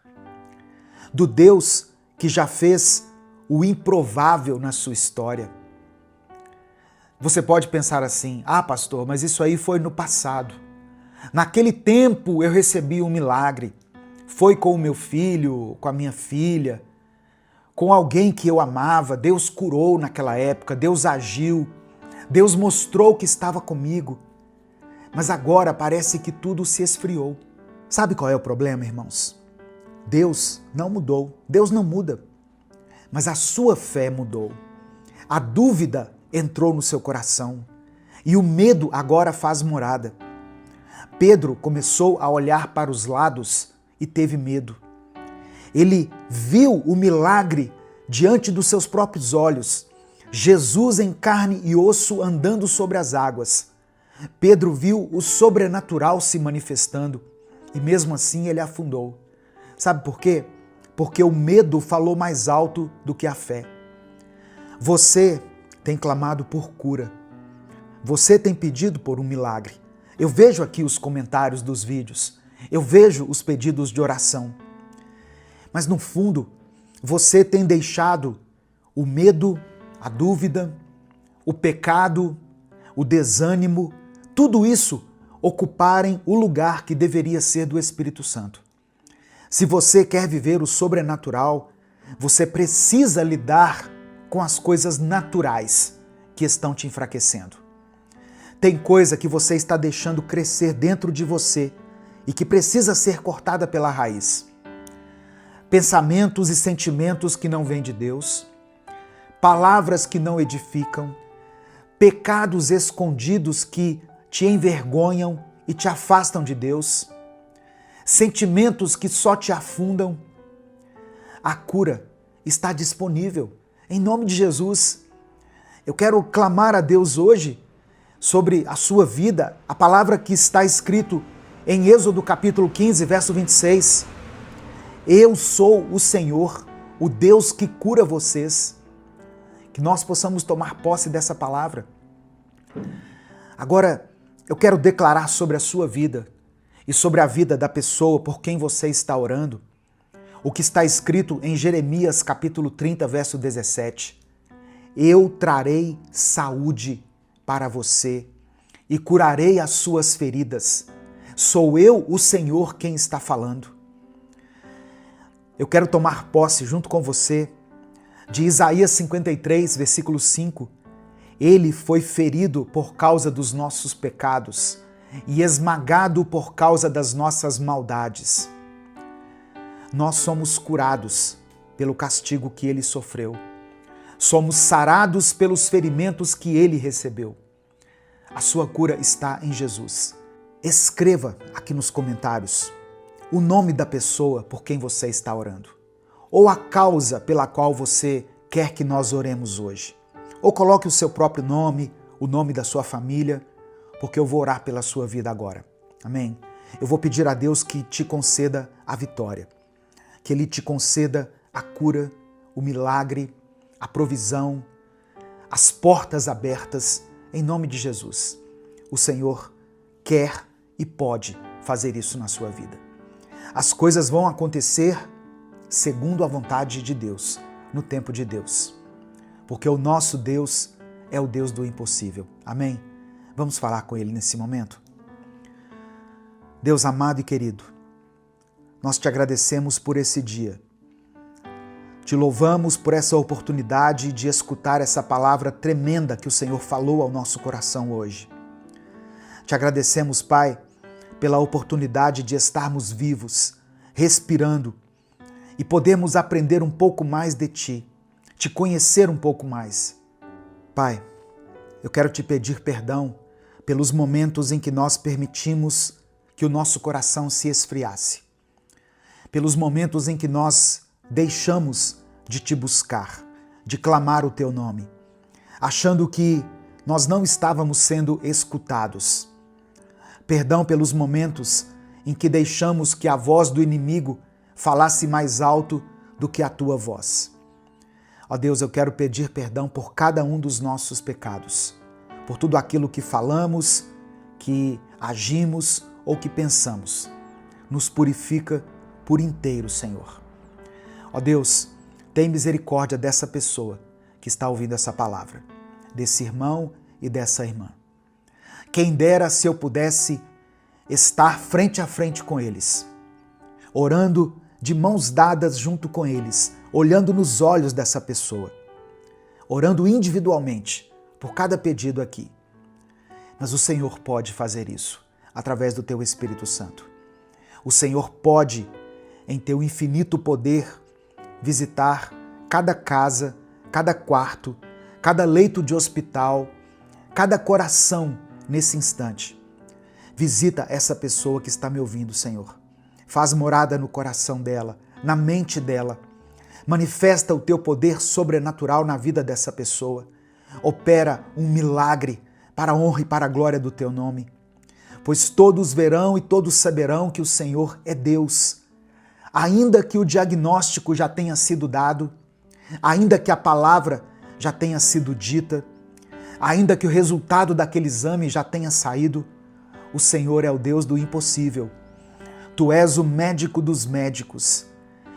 Do Deus que já fez o improvável na sua história? Você pode pensar assim: ah, pastor, mas isso aí foi no passado. Naquele tempo eu recebi um milagre. Foi com o meu filho, com a minha filha. com alguém que eu amava, Deus curou naquela época, Deus agiu, Deus mostrou que estava comigo, mas agora parece que tudo se esfriou. Sabe qual é o problema, irmãos? Deus não mudou, Deus não muda, mas a sua fé mudou. A dúvida entrou no seu coração e o medo agora faz morada. Pedro começou a olhar para os lados e teve medo. Ele viu o milagre diante dos seus próprios olhos. Jesus em carne e osso andando sobre as águas. Pedro viu o sobrenatural se manifestando e mesmo assim ele afundou. Sabe por quê? Porque o medo falou mais alto do que a fé. Você tem clamado por cura. Você tem pedido por um milagre. Eu vejo aqui os comentários dos vídeos. Eu vejo os pedidos de oração. Mas no fundo, você tem deixado o medo, a dúvida, o pecado, o desânimo, tudo isso ocuparem o lugar que deveria ser do Espírito Santo. Se você quer viver o sobrenatural, você precisa lidar com as coisas naturais que estão te enfraquecendo. Tem coisa que você está deixando crescer dentro de você e que precisa ser cortada pela raiz. Pensamentos e sentimentos que não vêm de Deus, palavras que não edificam, pecados escondidos que te envergonham e te afastam de Deus, sentimentos que só te afundam. A cura está disponível, em nome de Jesus. Eu quero clamar a Deus hoje sobre a sua vida, a palavra que está escrito em Êxodo capítulo 15, verso 26. Eu sou o Senhor, o Deus que cura vocês. Que nós possamos tomar posse dessa palavra. Agora, eu quero declarar sobre a sua vida e sobre a vida da pessoa por quem você está orando o que está escrito em Jeremias capítulo 30, verso 17. Eu trarei saúde para você e curarei as suas feridas. Sou eu, o Senhor, quem está falando. Eu quero tomar posse junto com você de Isaías 53, versículo 5. Ele foi ferido por causa dos nossos pecados e esmagado por causa das nossas maldades. Nós somos curados pelo castigo que ele sofreu. Somos sarados pelos ferimentos que ele recebeu. A sua cura está em Jesus. Escreva aqui nos comentários o nome da pessoa por quem você está orando, ou a causa pela qual você quer que nós oremos hoje. Ou coloque o seu próprio nome, o nome da sua família, porque eu vou orar pela sua vida agora. Amém? Eu vou pedir a Deus que te conceda a vitória, que Ele te conceda a cura, o milagre, a provisão, as portas abertas, em nome de Jesus. O Senhor quer e pode fazer isso na sua vida. As coisas vão acontecer segundo a vontade de Deus, no tempo de Deus. Porque o nosso Deus é o Deus do impossível. Amém? Vamos falar com Ele nesse momento? Deus amado e querido, nós te agradecemos por esse dia. Te louvamos por essa oportunidade de escutar essa palavra tremenda que o Senhor falou ao nosso coração hoje. Te agradecemos, Pai, pela oportunidade de estarmos vivos, respirando e podermos aprender um pouco mais de Ti, te conhecer um pouco mais. Pai, eu quero te pedir perdão pelos momentos em que nós permitimos que o nosso coração se esfriasse, pelos momentos em que nós deixamos de Te buscar, de clamar o Teu nome, achando que nós não estávamos sendo escutados. Perdão pelos momentos em que deixamos que a voz do inimigo falasse mais alto do que a Tua voz. Ó Deus, eu quero pedir perdão por cada um dos nossos pecados, por tudo aquilo que falamos, que agimos ou que pensamos. Nos purifica por inteiro, Senhor. Ó Deus, tem misericórdia dessa pessoa que está ouvindo essa palavra, desse irmão e dessa irmã. Quem dera se eu pudesse estar frente a frente com eles, orando de mãos dadas junto com eles, olhando nos olhos dessa pessoa, orando individualmente por cada pedido aqui. Mas o Senhor pode fazer isso através do teu Espírito Santo. O Senhor pode, em teu infinito poder, visitar cada casa, cada quarto, cada leito de hospital, cada coração nesse instante. Visita essa pessoa que está me ouvindo, Senhor. Faz morada no coração dela, na mente dela. Manifesta o teu poder sobrenatural na vida dessa pessoa. Opera um milagre para a honra e para a glória do teu nome. Pois todos verão e todos saberão que o Senhor é Deus. Ainda que o diagnóstico já tenha sido dado, ainda que a palavra já tenha sido dita, ainda que o resultado daquele exame já tenha saído, o Senhor é o Deus do impossível. Tu és o médico dos médicos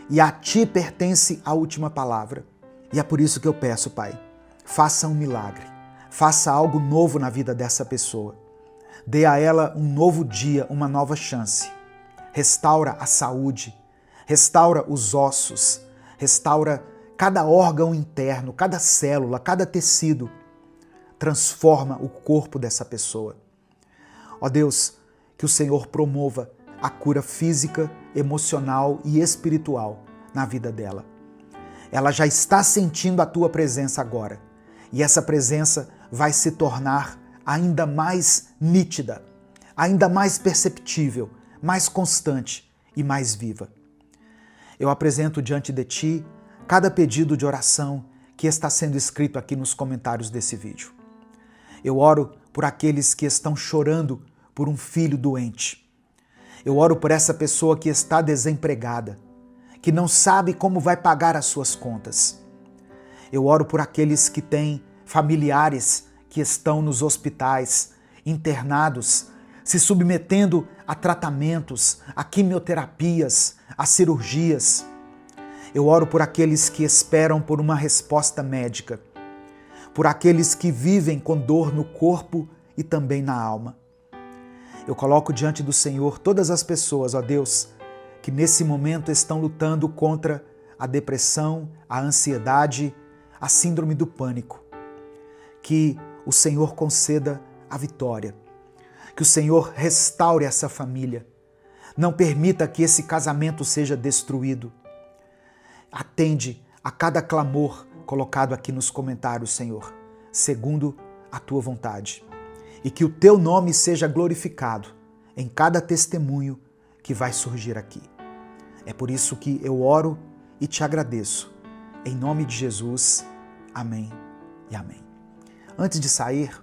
e a ti pertence a última palavra. E é por isso que eu peço, Pai, faça um milagre, faça algo novo na vida dessa pessoa. Dê a ela um novo dia, uma nova chance. Restaura a saúde, restaura os ossos, restaura cada órgão interno, cada célula, cada tecido. Transforma o corpo dessa pessoa. Ó Deus, que o Senhor promova a cura física, emocional e espiritual na vida dela. Ela já está sentindo a tua presença agora. E essa presença vai se tornar ainda mais nítida, ainda mais perceptível, mais constante e mais viva. Eu apresento diante de ti cada pedido de oração que está sendo escrito aqui nos comentários desse vídeo. Eu oro por aqueles que estão chorando por um filho doente. Eu oro por essa pessoa que está desempregada, que não sabe como vai pagar as suas contas. Eu oro por aqueles que têm familiares que estão nos hospitais, internados, se submetendo a tratamentos, a quimioterapias, a cirurgias. Eu oro por aqueles que esperam por uma resposta médica, por aqueles que vivem com dor no corpo e também na alma. Eu coloco diante do Senhor todas as pessoas, ó Deus, que nesse momento estão lutando contra a depressão, a ansiedade, a síndrome do pânico. Que o Senhor conceda a vitória. Que o Senhor restaure essa família. Não permita que esse casamento seja destruído. Atende a cada clamor colocado aqui nos comentários, Senhor, segundo a tua vontade. E que o teu nome seja glorificado em cada testemunho que vai surgir aqui. É por isso que eu oro e te agradeço. Em nome de Jesus, amém e amém. Antes de sair,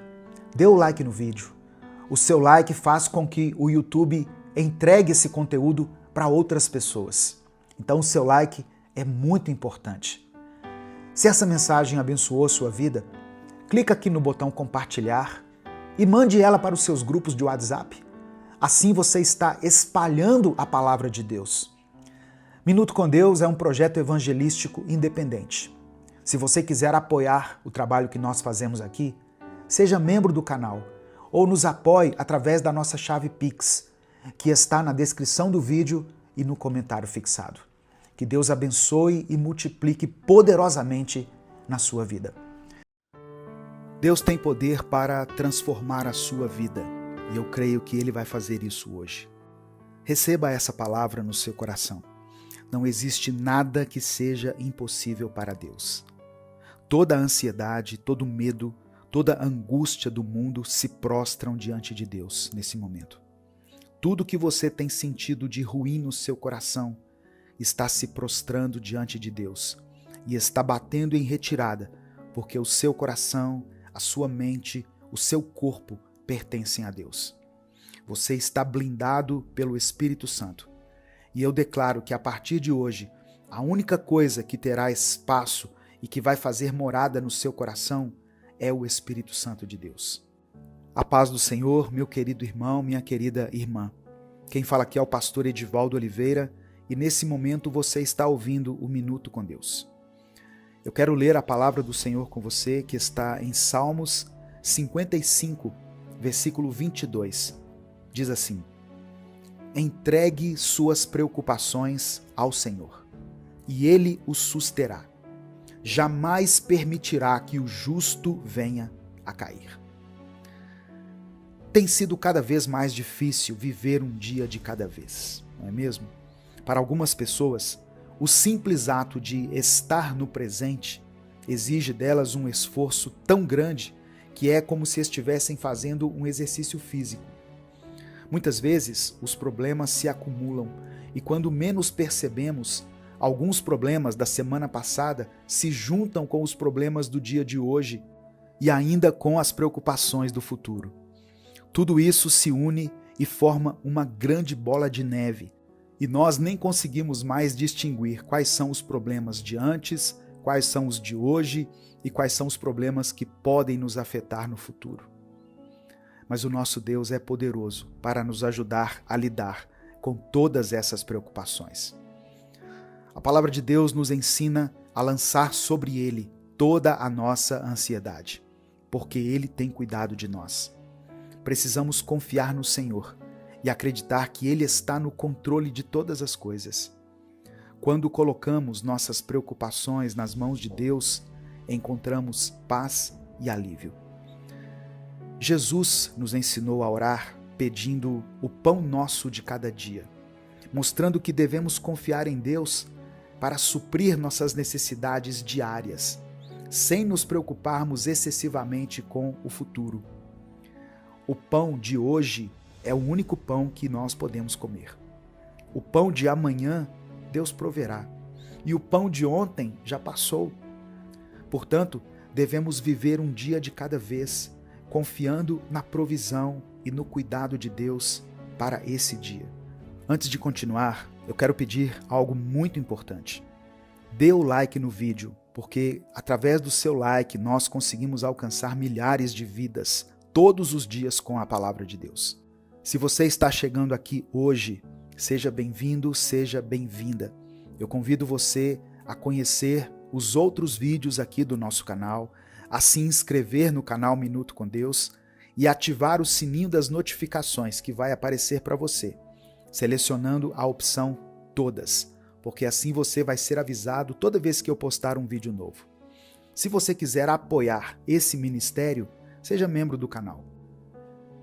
dê o like no vídeo. O seu like faz com que o YouTube entregue esse conteúdo para outras pessoas. Então o seu like é muito importante. Se essa mensagem abençoou sua vida, clica aqui no botão compartilhar e mande ela para os seus grupos de WhatsApp. Assim você está espalhando a palavra de Deus. Minuto com Deus é um projeto evangelístico independente. Se você quiser apoiar o trabalho que nós fazemos aqui, seja membro do canal ou nos apoie através da nossa chave Pix, que está na descrição do vídeo e no comentário fixado. Que Deus abençoe e multiplique poderosamente na sua vida. Deus tem poder para transformar a sua vida e eu creio que Ele vai fazer isso hoje. Receba essa palavra no seu coração. Não existe nada que seja impossível para Deus. Toda a ansiedade, todo o medo, toda a angústia do mundo se prostram diante de Deus nesse momento. Tudo que você tem sentido de ruim no seu coração está se prostrando diante de Deus e está batendo em retirada, porque o seu coração, a sua mente, o seu corpo pertencem a Deus. Você está blindado pelo Espírito Santo. E eu declaro que a partir de hoje, a única coisa que terá espaço e que vai fazer morada no seu coração é o Espírito Santo de Deus. A paz do Senhor, meu querido irmão, minha querida irmã. Quem fala aqui é o pastor Edivaldo Oliveira e nesse momento você está ouvindo o Minuto com Deus. Eu quero ler a palavra do Senhor com você que está em Salmos 55, versículo 22. Diz assim: entregue suas preocupações ao Senhor, e ele o susterá. Jamais permitirá que o justo venha a cair. Tem sido cada vez mais difícil viver um dia de cada vez, não é mesmo? Para algumas pessoas, o simples ato de estar no presente exige delas um esforço tão grande que é como se estivessem fazendo um exercício físico. Muitas vezes, os problemas se acumulam e quando menos percebemos, alguns problemas da semana passada se juntam com os problemas do dia de hoje e ainda com as preocupações do futuro. Tudo isso se une e forma uma grande bola de neve, e nós nem conseguimos mais distinguir quais são os problemas de antes, quais são os de hoje e quais são os problemas que podem nos afetar no futuro. Mas o nosso Deus é poderoso para nos ajudar a lidar com todas essas preocupações. A palavra de Deus nos ensina a lançar sobre Ele toda a nossa ansiedade, porque Ele tem cuidado de nós. Precisamos confiar no Senhor e acreditar que Ele está no controle de todas as coisas. Quando colocamos nossas preocupações nas mãos de Deus, encontramos paz e alívio. Jesus nos ensinou a orar pedindo o pão nosso de cada dia, mostrando que devemos confiar em Deus para suprir nossas necessidades diárias, sem nos preocuparmos excessivamente com o futuro. O pão de hoje é o único pão que nós podemos comer. O pão de amanhã Deus proverá, e o pão de ontem já passou. Portanto, devemos viver um dia de cada vez, confiando na provisão e no cuidado de Deus para esse dia. Antes de continuar, eu quero pedir algo muito importante. Dê o like no vídeo, porque através do seu like nós conseguimos alcançar milhares de vidas todos os dias com a palavra de Deus. Se você está chegando aqui hoje, seja bem-vindo, seja bem-vinda. Eu convido você a conhecer os outros vídeos aqui do nosso canal, a se inscrever no canal Minuto com Deus e ativar o sininho das notificações que vai aparecer para você, selecionando a opção Todas, porque assim você vai ser avisado toda vez que eu postar um vídeo novo. Se você quiser apoiar esse ministério, seja membro do canal.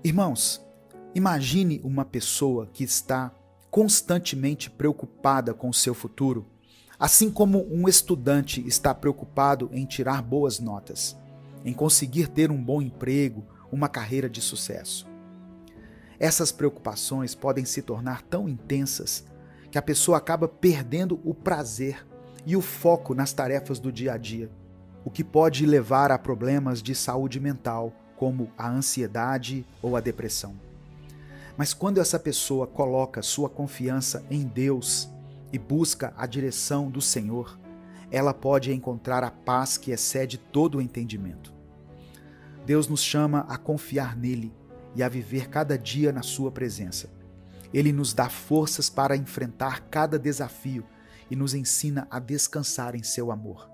Irmãos, imagine uma pessoa que está constantemente preocupada com o seu futuro, assim como um estudante está preocupado em tirar boas notas, em conseguir ter um bom emprego, uma carreira de sucesso. Essas preocupações podem se tornar tão intensas que a pessoa acaba perdendo o prazer e o foco nas tarefas do dia a dia, o que pode levar a problemas de saúde mental, como a ansiedade ou a depressão. Mas quando essa pessoa coloca sua confiança em Deus e busca a direção do Senhor, ela pode encontrar a paz que excede todo o entendimento. Deus nos chama a confiar nele e a viver cada dia na sua presença. Ele nos dá forças para enfrentar cada desafio e nos ensina a descansar em seu amor.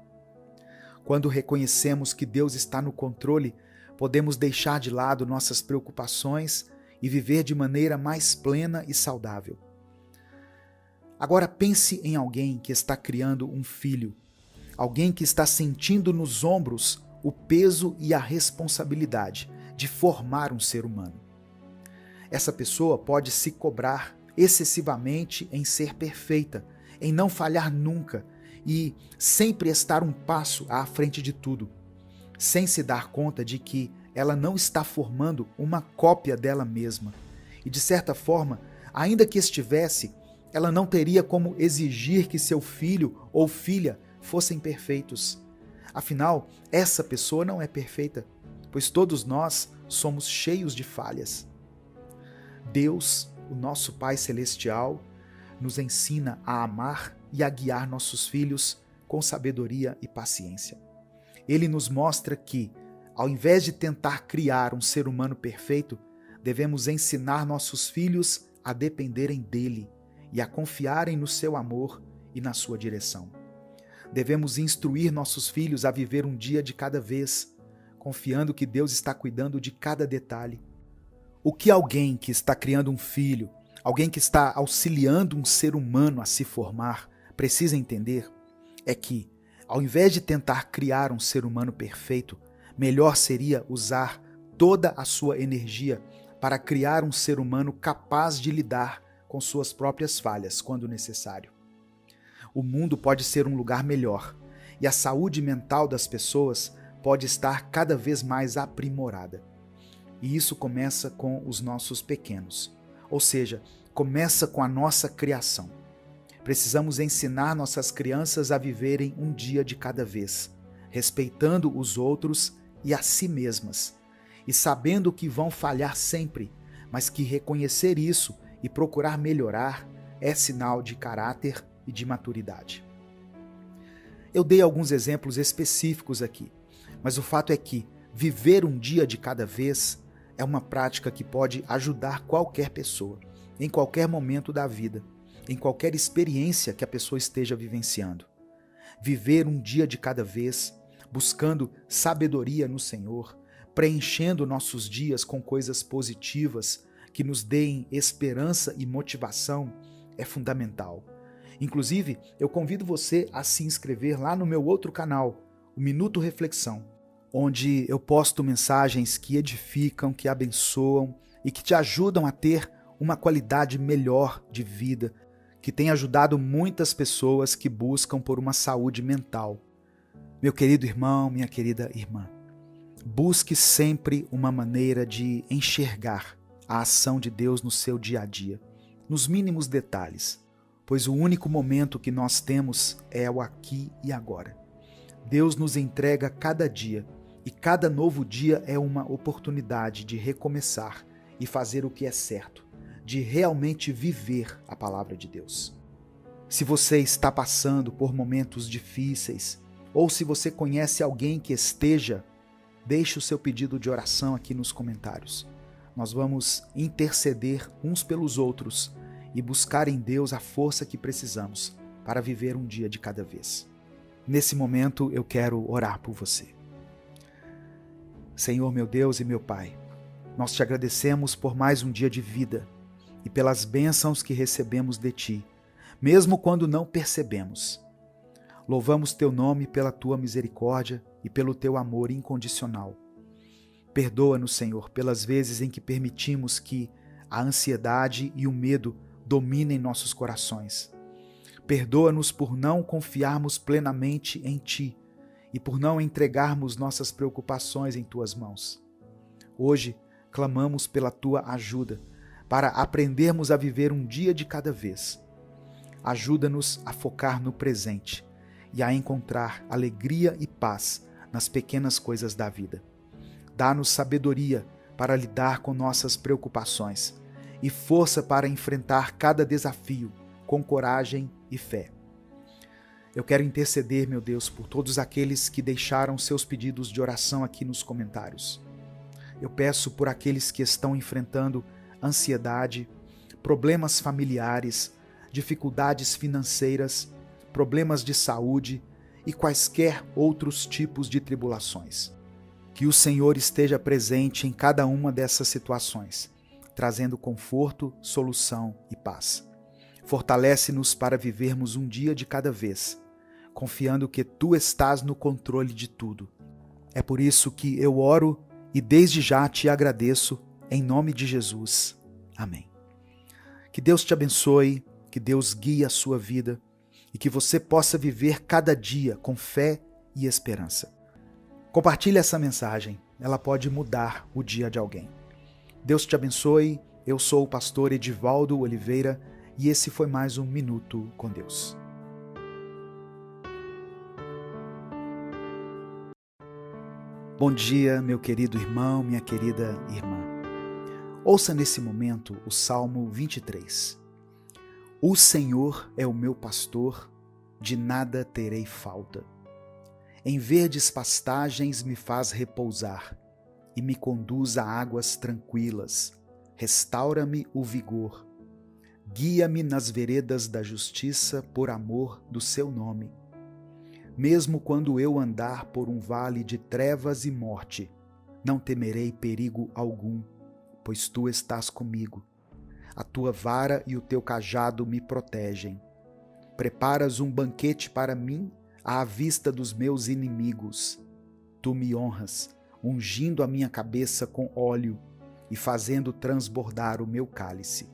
Quando reconhecemos que Deus está no controle, podemos deixar de lado nossas preocupações e viver de maneira mais plena e saudável. Agora pense em alguém que está criando um filho, alguém que está sentindo nos ombros o peso e a responsabilidade de formar um ser humano. Essa pessoa pode se cobrar excessivamente em ser perfeita, em não falhar nunca e sempre estar um passo à frente de tudo, sem se dar conta de que ela não está formando uma cópia dela mesma. E de certa forma, ainda que estivesse, ela não teria como exigir que seu filho ou filha fossem perfeitos. Afinal, essa pessoa não é perfeita, pois todos nós somos cheios de falhas. Deus, o nosso Pai Celestial, nos ensina a amar e a guiar nossos filhos com sabedoria e paciência. Ele nos mostra que, ao invés de tentar criar um ser humano perfeito, devemos ensinar nossos filhos a dependerem dele e a confiarem no seu amor e na sua direção. Devemos instruir nossos filhos a viver um dia de cada vez, confiando que Deus está cuidando de cada detalhe. O que alguém que está criando um filho, alguém que está auxiliando um ser humano a se formar, precisa entender é que, ao invés de tentar criar um ser humano perfeito, melhor seria usar toda a sua energia para criar um ser humano capaz de lidar com suas próprias falhas quando necessário. O mundo pode ser um lugar melhor e a saúde mental das pessoas pode estar cada vez mais aprimorada. E isso começa com os nossos pequenos, ou seja, começa com a nossa criação. Precisamos ensinar nossas crianças a viverem um dia de cada vez, respeitando os outros e a si mesmas, e sabendo que vão falhar sempre, mas que reconhecer isso e procurar melhorar é sinal de caráter e de maturidade. Eu dei alguns exemplos específicos aqui, mas o fato é que viver um dia de cada vez é uma prática que pode ajudar qualquer pessoa, em qualquer momento da vida, em qualquer experiência que a pessoa esteja vivenciando. Viver um dia de cada vez, buscando sabedoria no Senhor, preenchendo nossos dias com coisas positivas que nos deem esperança e motivação é fundamental. Inclusive, eu convido você a se inscrever lá no meu outro canal, o Minuto Reflexão, onde eu posto mensagens que edificam, que abençoam e que te ajudam a ter uma qualidade melhor de vida, que tem ajudado muitas pessoas que buscam por uma saúde mental. Meu querido irmão, minha querida irmã, busque sempre uma maneira de enxergar a ação de Deus no seu dia a dia, nos mínimos detalhes, pois o único momento que nós temos é o aqui e agora. Deus nos entrega cada dia, e cada novo dia é uma oportunidade de recomeçar e fazer o que é certo, de realmente viver a palavra de Deus. Se você está passando por momentos difíceis, ou se você conhece alguém que esteja, deixe o seu pedido de oração aqui nos comentários. Nós vamos interceder uns pelos outros e buscar em Deus a força que precisamos para viver um dia de cada vez. Nesse momento eu quero orar por você. Senhor, meu Deus e meu Pai, nós te agradecemos por mais um dia de vida e pelas bênçãos que recebemos de Ti, mesmo quando não percebemos. Louvamos Teu nome pela Tua misericórdia e pelo Teu amor incondicional. Perdoa-nos, Senhor, pelas vezes em que permitimos que a ansiedade e o medo dominem nossos corações. Perdoa-nos por não confiarmos plenamente em Ti e por não entregarmos nossas preocupações em Tuas mãos. Hoje, clamamos pela Tua ajuda para aprendermos a viver um dia de cada vez. Ajuda-nos a focar no presente e a encontrar alegria e paz nas pequenas coisas da vida. Dá-nos sabedoria para lidar com nossas preocupações e força para enfrentar cada desafio com coragem e fé. Eu quero interceder, meu Deus, por todos aqueles que deixaram seus pedidos de oração aqui nos comentários. Eu peço por aqueles que estão enfrentando ansiedade, problemas familiares, dificuldades financeiras, problemas de saúde e quaisquer outros tipos de tribulações. Que o Senhor esteja presente em cada uma dessas situações, trazendo conforto, solução e paz. Fortalece-nos para vivermos um dia de cada vez, confiando que Tu estás no controle de tudo. É por isso que eu oro e desde já te agradeço, em nome de Jesus. Amém. Que Deus te abençoe, que Deus guie a sua vida e que você possa viver cada dia com fé e esperança. Compartilhe essa mensagem, ela pode mudar o dia de alguém. Deus te abençoe, eu sou o pastor Edivaldo Oliveira e esse foi mais um Minuto com Deus. Bom dia, meu querido irmão, minha querida irmã. Ouça nesse momento o Salmo 23. O Senhor é o meu pastor, de nada terei falta. Em verdes pastagens me faz repousar e me conduz a águas tranquilas. Restaura-me o vigor. Guia-me nas veredas da justiça por amor do seu nome. Mesmo quando eu andar por um vale de trevas e morte, não temerei perigo algum, pois Tu estás comigo. A Tua vara e o Teu cajado me protegem. Preparas um banquete para mim à vista dos meus inimigos. Tu me honras, ungindo a minha cabeça com óleo e fazendo transbordar o meu cálice.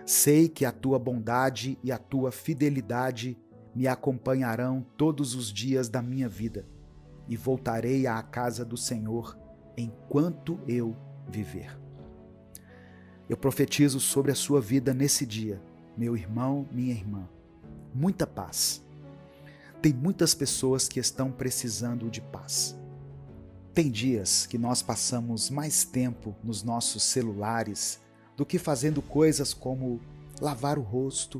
Sei que a tua bondade e a tua fidelidade me acompanharão todos os dias da minha vida, e voltarei à casa do Senhor enquanto eu viver. Eu profetizo sobre a sua vida nesse dia, meu irmão, minha irmã, muita paz. Tem muitas pessoas que estão precisando de paz. Tem dias que nós passamos mais tempo nos nossos celulares do que fazendo coisas como lavar o rosto,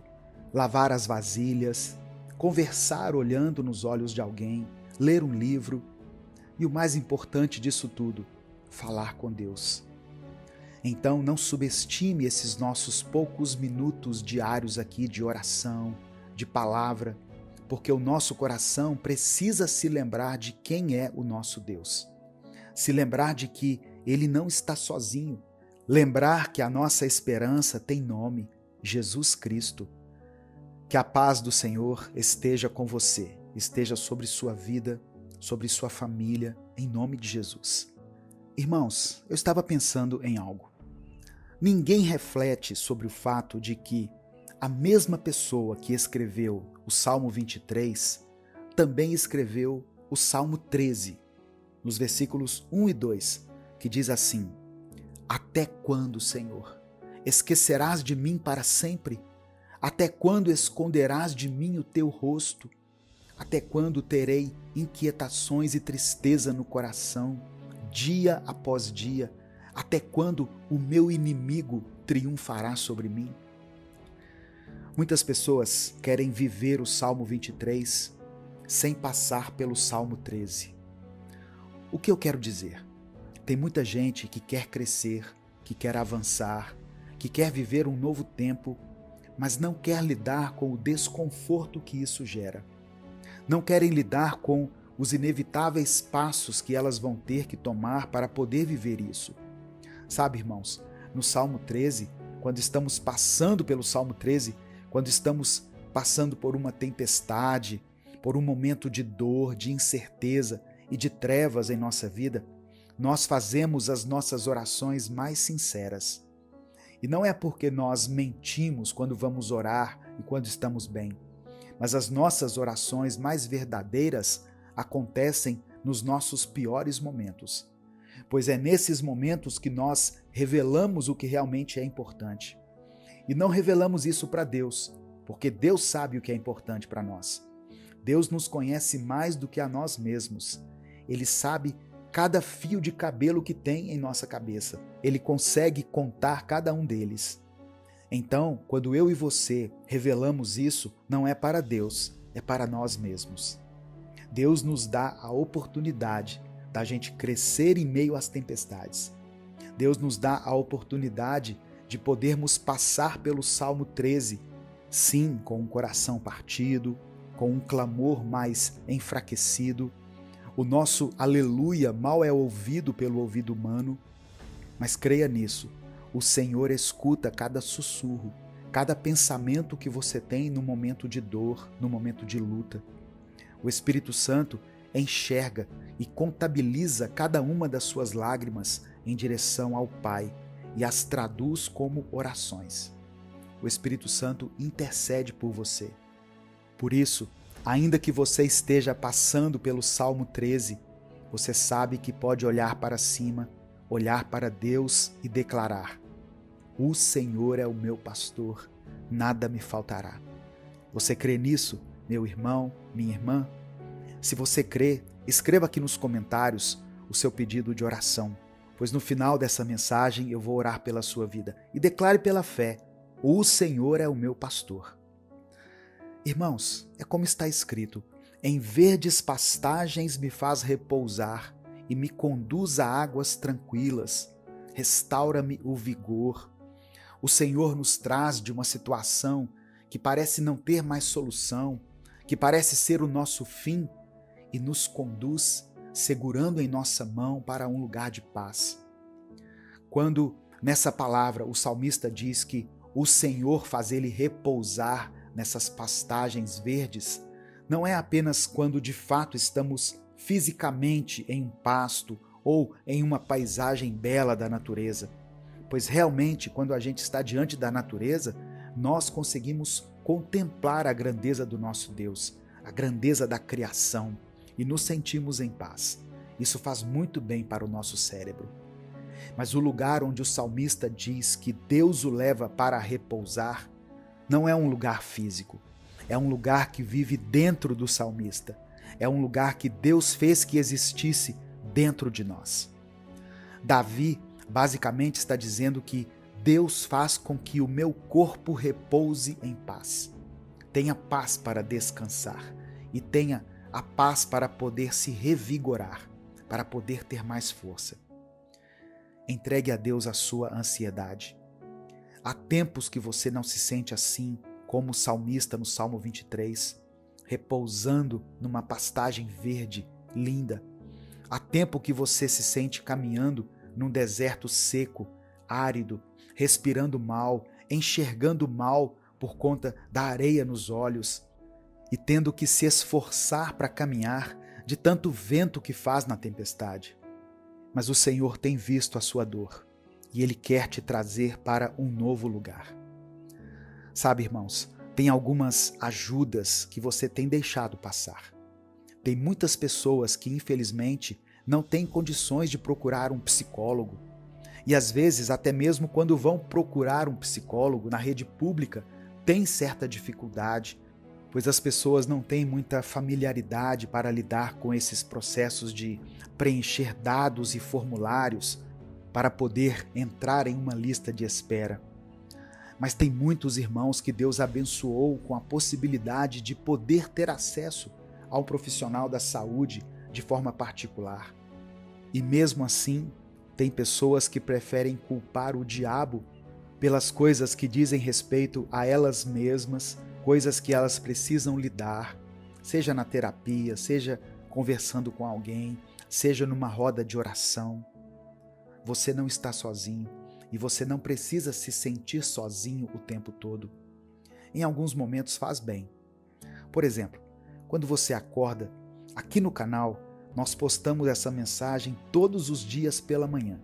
lavar as vasilhas, conversar olhando nos olhos de alguém, ler um livro e o mais importante disso tudo, falar com Deus. Então não subestime esses nossos poucos minutos diários aqui de oração, de palavra, porque o nosso coração precisa se lembrar de quem é o nosso Deus. Se lembrar de que Ele não está sozinho. Lembrar que a nossa esperança tem nome, Jesus Cristo. Que a paz do Senhor esteja com você, esteja sobre sua vida, sobre sua família, em nome de Jesus. Irmãos, eu estava pensando em algo. Ninguém reflete sobre o fato de que a mesma pessoa que escreveu o Salmo 23 também escreveu o Salmo 13, nos versículos 1 e 2, que diz assim: Até quando, Senhor, esquecerás de mim para sempre? Até quando esconderás de mim o teu rosto? Até quando terei inquietações e tristeza no coração, dia após dia? Até quando o meu inimigo triunfará sobre mim? Muitas pessoas querem viver o Salmo 23 sem passar pelo Salmo 13. O que eu quero dizer? Tem muita gente que quer crescer, que quer avançar, que quer viver um novo tempo, mas não quer lidar com o desconforto que isso gera. Não querem lidar com os inevitáveis passos que elas vão ter que tomar para poder viver isso. Sabe, irmãos, no Salmo 13, quando estamos passando pelo Salmo 13, quando estamos passando por uma tempestade, por um momento de dor, de incerteza e de trevas em nossa vida, nós fazemos as nossas orações mais sinceras. E não é porque nós mentimos quando vamos orar e quando estamos bem, mas as nossas orações mais verdadeiras acontecem nos nossos piores momentos, pois é nesses momentos que nós revelamos o que realmente é importante. E não revelamos isso para Deus, porque Deus sabe o que é importante para nós. Deus nos conhece mais do que a nós mesmos. Ele sabe cada fio de cabelo que tem em nossa cabeça. Ele consegue contar cada um deles. Então, quando eu e você revelamos isso, não é para Deus, é para nós mesmos. Deus nos dá a oportunidade da gente crescer em meio às tempestades. Deus nos dá a oportunidade de podermos passar pelo Salmo 13, sim, com um coração partido, com um clamor mais enfraquecido. O nosso aleluia mal é ouvido pelo ouvido humano, mas creia nisso, o Senhor escuta cada sussurro, cada pensamento que você tem no momento de dor, no momento de luta. O Espírito Santo enxerga e contabiliza cada uma das suas lágrimas em direção ao Pai e as traduz como orações. O Espírito Santo intercede por você. Por isso, ainda que você esteja passando pelo Salmo 13, você sabe que pode olhar para cima, olhar para Deus e declarar: O Senhor é o meu pastor, nada me faltará. Você crê nisso, meu irmão, minha irmã? Se você crê, escreva aqui nos comentários o seu pedido de oração, pois no final dessa mensagem eu vou orar pela sua vida. E declare pela fé: O Senhor é o meu pastor. Irmãos, é como está escrito: em verdes pastagens me faz repousar e me conduz a águas tranquilas, restaura-me o vigor. O Senhor nos traz de uma situação que parece não ter mais solução, que parece ser o nosso fim, e nos conduz segurando em nossa mão para um lugar de paz. Quando nessa palavra o salmista diz que o Senhor faz ele repousar nessas pastagens verdes, não é apenas quando de fato estamos fisicamente em um pasto ou em uma paisagem bela da natureza, pois realmente quando a gente está diante da natureza, nós conseguimos contemplar a grandeza do nosso Deus, a grandeza da criação e nos sentimos em paz. Isso faz muito bem para o nosso cérebro. Mas o lugar onde o salmista diz que Deus o leva para repousar não é um lugar físico, é um lugar que vive dentro do salmista, é um lugar que Deus fez que existisse dentro de nós. Davi basicamente está dizendo que Deus faz com que o meu corpo repouse em paz. Tenha paz para descansar e tenha a paz para poder se revigorar, para poder ter mais força. Entregue a Deus a sua ansiedade. Há tempos que você não se sente assim, como o salmista no Salmo 23, repousando numa pastagem verde, linda. Há tempo que você se sente caminhando num deserto seco, árido, respirando mal, enxergando mal por conta da areia nos olhos e tendo que se esforçar para caminhar de tanto vento que faz na tempestade. Mas o Senhor tem visto a sua dor e Ele quer te trazer para um novo lugar. Sabe, irmãos, tem algumas ajudas que você tem deixado passar. Tem muitas pessoas que, infelizmente, não têm condições de procurar um psicólogo. E às vezes, até mesmo quando vão procurar um psicólogo na rede pública, tem certa dificuldade, pois as pessoas não têm muita familiaridade para lidar com esses processos de preencher dados e formulários para poder entrar em uma lista de espera. Mas tem muitos irmãos que Deus abençoou com a possibilidade de poder ter acesso a um profissional da saúde de forma particular. E mesmo assim, tem pessoas que preferem culpar o diabo pelas coisas que dizem respeito a elas mesmas, coisas que elas precisam lidar, seja na terapia, seja conversando com alguém, seja numa roda de oração. Você não está sozinho e você não precisa se sentir sozinho o tempo todo. Em alguns momentos faz bem. Por exemplo, quando você acorda, aqui no canal, nós postamos essa mensagem todos os dias pela manhã.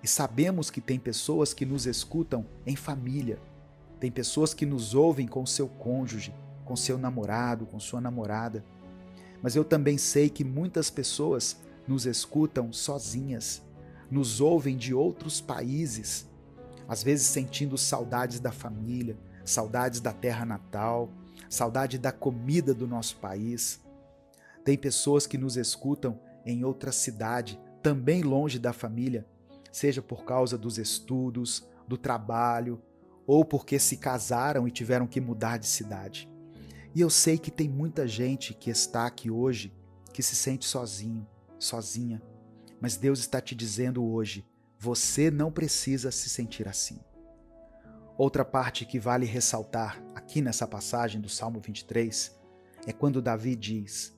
E sabemos que tem pessoas que nos escutam em família, tem pessoas que nos ouvem com seu cônjuge, com seu namorado, com sua namorada. Mas eu também sei que muitas pessoas nos escutam sozinhas, nos ouvem de outros países, às vezes sentindo saudades da família, saudades da terra natal, saudade da comida do nosso país. Tem pessoas que nos escutam em outra cidade, também longe da família, seja por causa dos estudos, do trabalho, ou porque se casaram e tiveram que mudar de cidade. E eu sei que tem muita gente que está aqui hoje que se sente sozinho, sozinha. Mas Deus está te dizendo hoje, você não precisa se sentir assim. Outra parte que vale ressaltar aqui nessa passagem do Salmo 23 é quando Davi diz: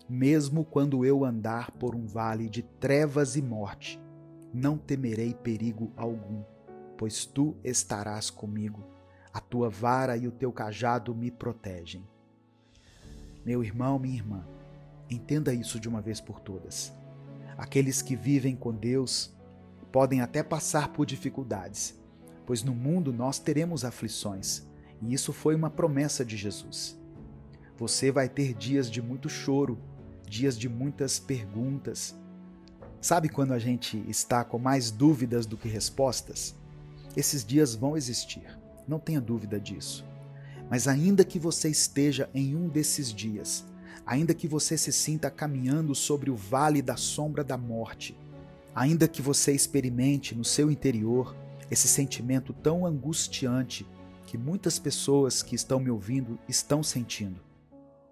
mesmo quando eu andar por um vale de trevas e morte, não temerei perigo algum, pois tu estarás comigo, a tua vara e o teu cajado me protegem. Meu irmão, minha irmã, entenda isso de uma vez por todas. Aqueles que vivem com Deus podem até passar por dificuldades, pois no mundo nós teremos aflições, e isso foi uma promessa de Jesus. Você vai ter dias de muito choro, dias de muitas perguntas. Sabe quando a gente está com mais dúvidas do que respostas? Esses dias vão existir, não tenha dúvida disso. Mas ainda que você esteja em um desses dias, ainda que você se sinta caminhando sobre o vale da sombra da morte, ainda que você experimente no seu interior esse sentimento tão angustiante que muitas pessoas que estão me ouvindo estão sentindo.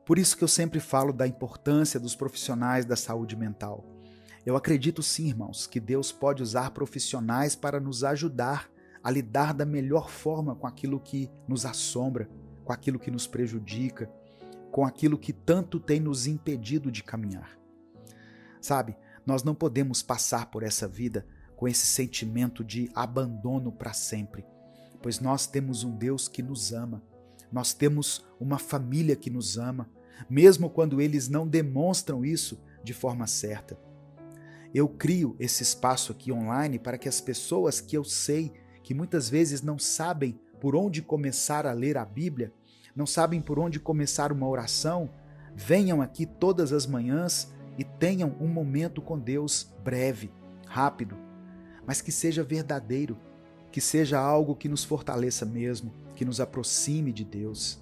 Por isso que eu sempre falo da importância dos profissionais da saúde mental. Eu acredito sim, irmãos, que Deus pode usar profissionais para nos ajudar a lidar da melhor forma com aquilo que nos assombra, com aquilo que nos prejudica, com aquilo que tanto tem nos impedido de caminhar. Sabe, nós não podemos passar por essa vida com esse sentimento de abandono para sempre, pois nós temos um Deus que nos ama, nós temos uma família que nos ama, mesmo quando eles não demonstram isso de forma certa. Eu crio esse espaço aqui online para que as pessoas que eu sei que muitas vezes não sabem por onde começar a ler a Bíblia, não sabem por onde começar uma oração, venham aqui todas as manhãs e tenham um momento com Deus breve, rápido, mas que seja verdadeiro, que seja algo que nos fortaleça mesmo, que nos aproxime de Deus.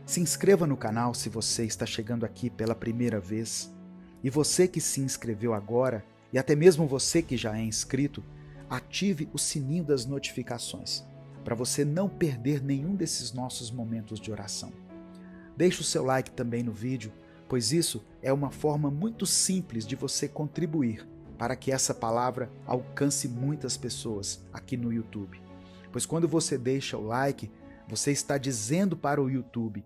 Se inscreva no canal se você está chegando aqui pela primeira vez. E você que se inscreveu agora, e até mesmo você que já é inscrito, ative o sininho das notificações, para você não perder nenhum desses nossos momentos de oração. Deixe o seu like também no vídeo, pois isso é uma forma muito simples de você contribuir para que essa palavra alcance muitas pessoas aqui no YouTube. Pois quando você deixa o like, você está dizendo para o YouTube: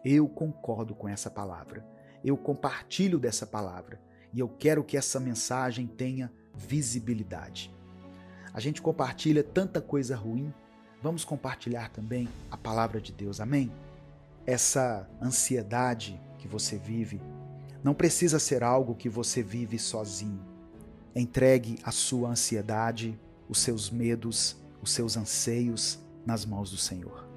eu concordo com essa palavra, eu compartilho dessa palavra e eu quero que essa mensagem tenha visibilidade. A gente compartilha tanta coisa ruim, vamos compartilhar também a palavra de Deus, amém? Essa ansiedade que você vive não precisa ser algo que você vive sozinho. Entregue a sua ansiedade, os seus medos, os seus anseios nas mãos do Senhor.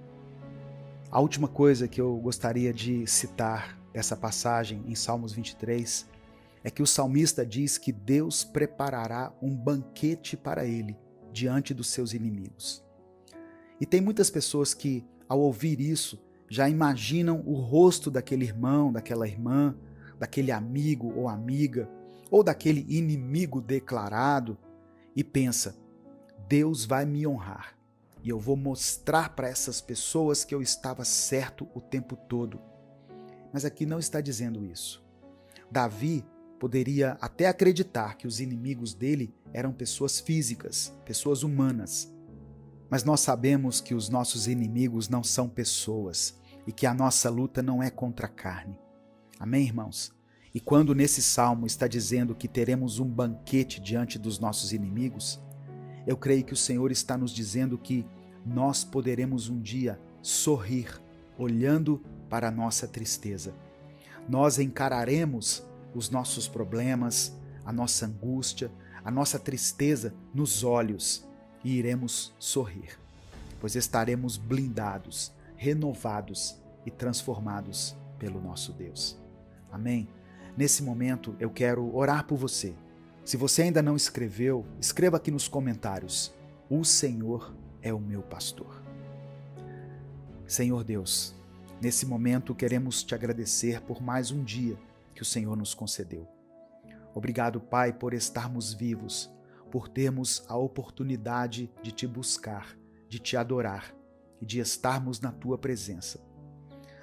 A última coisa que eu gostaria de citar dessa passagem em Salmos 23 é que o salmista diz que Deus preparará um banquete para ele diante dos seus inimigos. E tem muitas pessoas que, ao ouvir isso, já imaginam o rosto daquele irmão, daquela irmã, daquele amigo ou amiga, ou daquele inimigo declarado, e pensa: Deus vai me honrar, e eu vou mostrar para essas pessoas que eu estava certo o tempo todo. Mas aqui não está dizendo isso. Davi poderia até acreditar que os inimigos dele eram pessoas físicas, pessoas humanas. Mas nós sabemos que os nossos inimigos não são pessoas e que a nossa luta não é contra a carne. Amém, irmãos? E quando nesse salmo está dizendo que teremos um banquete diante dos nossos inimigos, eu creio que o Senhor está nos dizendo que nós poderemos um dia sorrir olhando para a nossa tristeza. Nós encararemos os nossos problemas, a nossa angústia, a nossa tristeza nos olhos e iremos sorrir, pois estaremos blindados, renovados e transformados pelo nosso Deus. Amém? Nesse momento eu quero orar por você. Se você ainda não escreveu, escreva aqui nos comentários: o Senhor é o meu pastor. Senhor Deus, nesse momento queremos te agradecer por mais um dia que o Senhor nos concedeu. Obrigado, Pai, por estarmos vivos, por termos a oportunidade de te buscar, de te adorar e de estarmos na tua presença.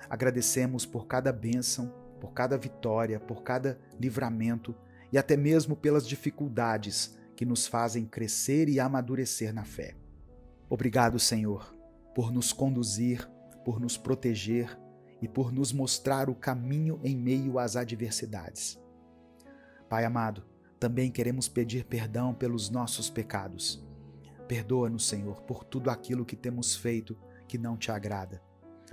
Agradecemos por cada bênção, por cada vitória, por cada livramento e até mesmo pelas dificuldades que nos fazem crescer e amadurecer na fé. Obrigado, Senhor, por nos conduzir, por nos proteger e por nos mostrar o caminho em meio às adversidades. Pai amado, também queremos pedir perdão pelos nossos pecados. Perdoa-nos, Senhor, por tudo aquilo que temos feito que não te agrada,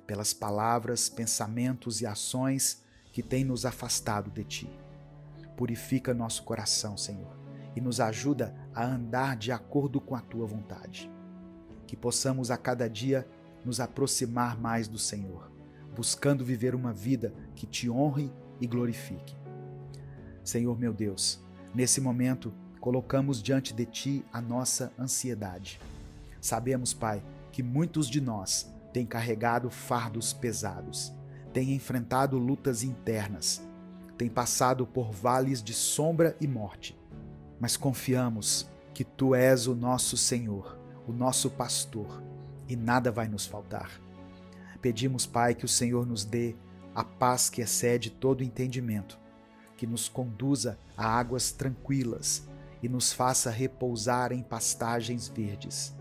pelas palavras, pensamentos e ações que têm nos afastado de ti. Purifica nosso coração, Senhor, e nos ajuda a andar de acordo com a tua vontade. Que possamos a cada dia nos aproximar mais do Senhor, buscando viver uma vida que te honre e glorifique. Senhor meu Deus, nesse momento colocamos diante de ti a nossa ansiedade. Sabemos, Pai, que muitos de nós têm carregado fardos pesados, têm enfrentado lutas internas, têm passado por vales de sombra e morte, mas confiamos que tu és o nosso Senhor, o nosso pastor, e nada vai nos faltar. Pedimos, Pai, que o Senhor nos dê a paz que excede todo entendimento, que nos conduza a águas tranquilas e nos faça repousar em pastagens verdes.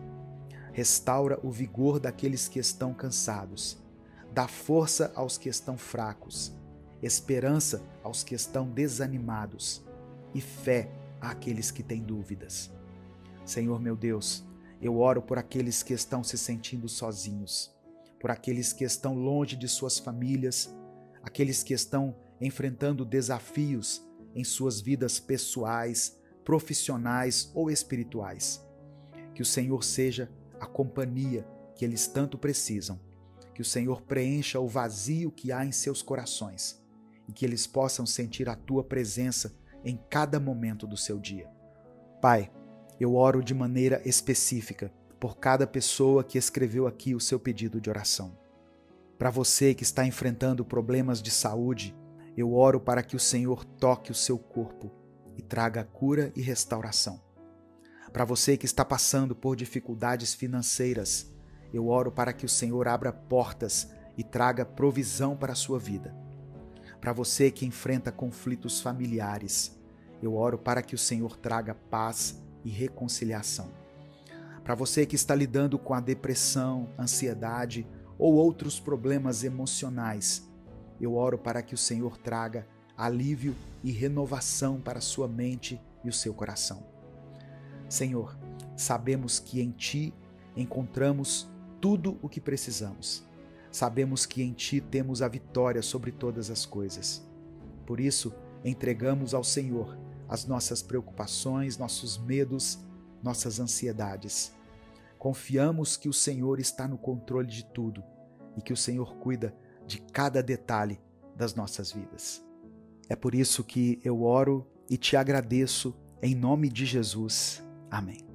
Restaura o vigor daqueles que estão cansados, dá força aos que estão fracos, esperança aos que estão desanimados e fé àqueles que têm dúvidas. Senhor meu Deus, eu oro por aqueles que estão se sentindo sozinhos, por aqueles que estão longe de suas famílias, aqueles que estão enfrentando desafios em suas vidas pessoais, profissionais ou espirituais. Que o Senhor seja a companhia que eles tanto precisam. Que o Senhor preencha o vazio que há em seus corações e que eles possam sentir a Tua presença em cada momento do seu dia. Pai, eu oro de maneira específica por cada pessoa que escreveu aqui o seu pedido de oração. Para você que está enfrentando problemas de saúde, eu oro para que o Senhor toque o seu corpo e traga cura e restauração. Para você que está passando por dificuldades financeiras, eu oro para que o Senhor abra portas e traga provisão para a sua vida. Para você que enfrenta conflitos familiares, eu oro para que o Senhor traga paz e reconciliação. Para você que está lidando com a depressão, ansiedade ou outros problemas emocionais, eu oro para que o Senhor traga alívio e renovação para a sua mente e o seu coração. Senhor, sabemos que em Ti encontramos tudo o que precisamos. Sabemos que em Ti temos a vitória sobre todas as coisas. Por isso, entregamos ao Senhor as nossas preocupações, nossos medos, nossas ansiedades. Confiamos que o Senhor está no controle de tudo e que o Senhor cuida de cada detalhe das nossas vidas. É por isso que eu oro e te agradeço em nome de Jesus. Amém.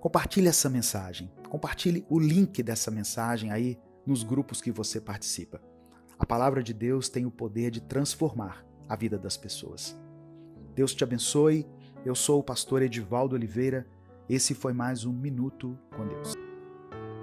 Compartilhe essa mensagem, compartilhe o link dessa mensagem aí nos grupos que você participa. A palavra de Deus tem o poder de transformar a vida das pessoas. Deus te abençoe. Eu sou o pastor Edivaldo Oliveira. Esse foi mais um Minuto com Deus.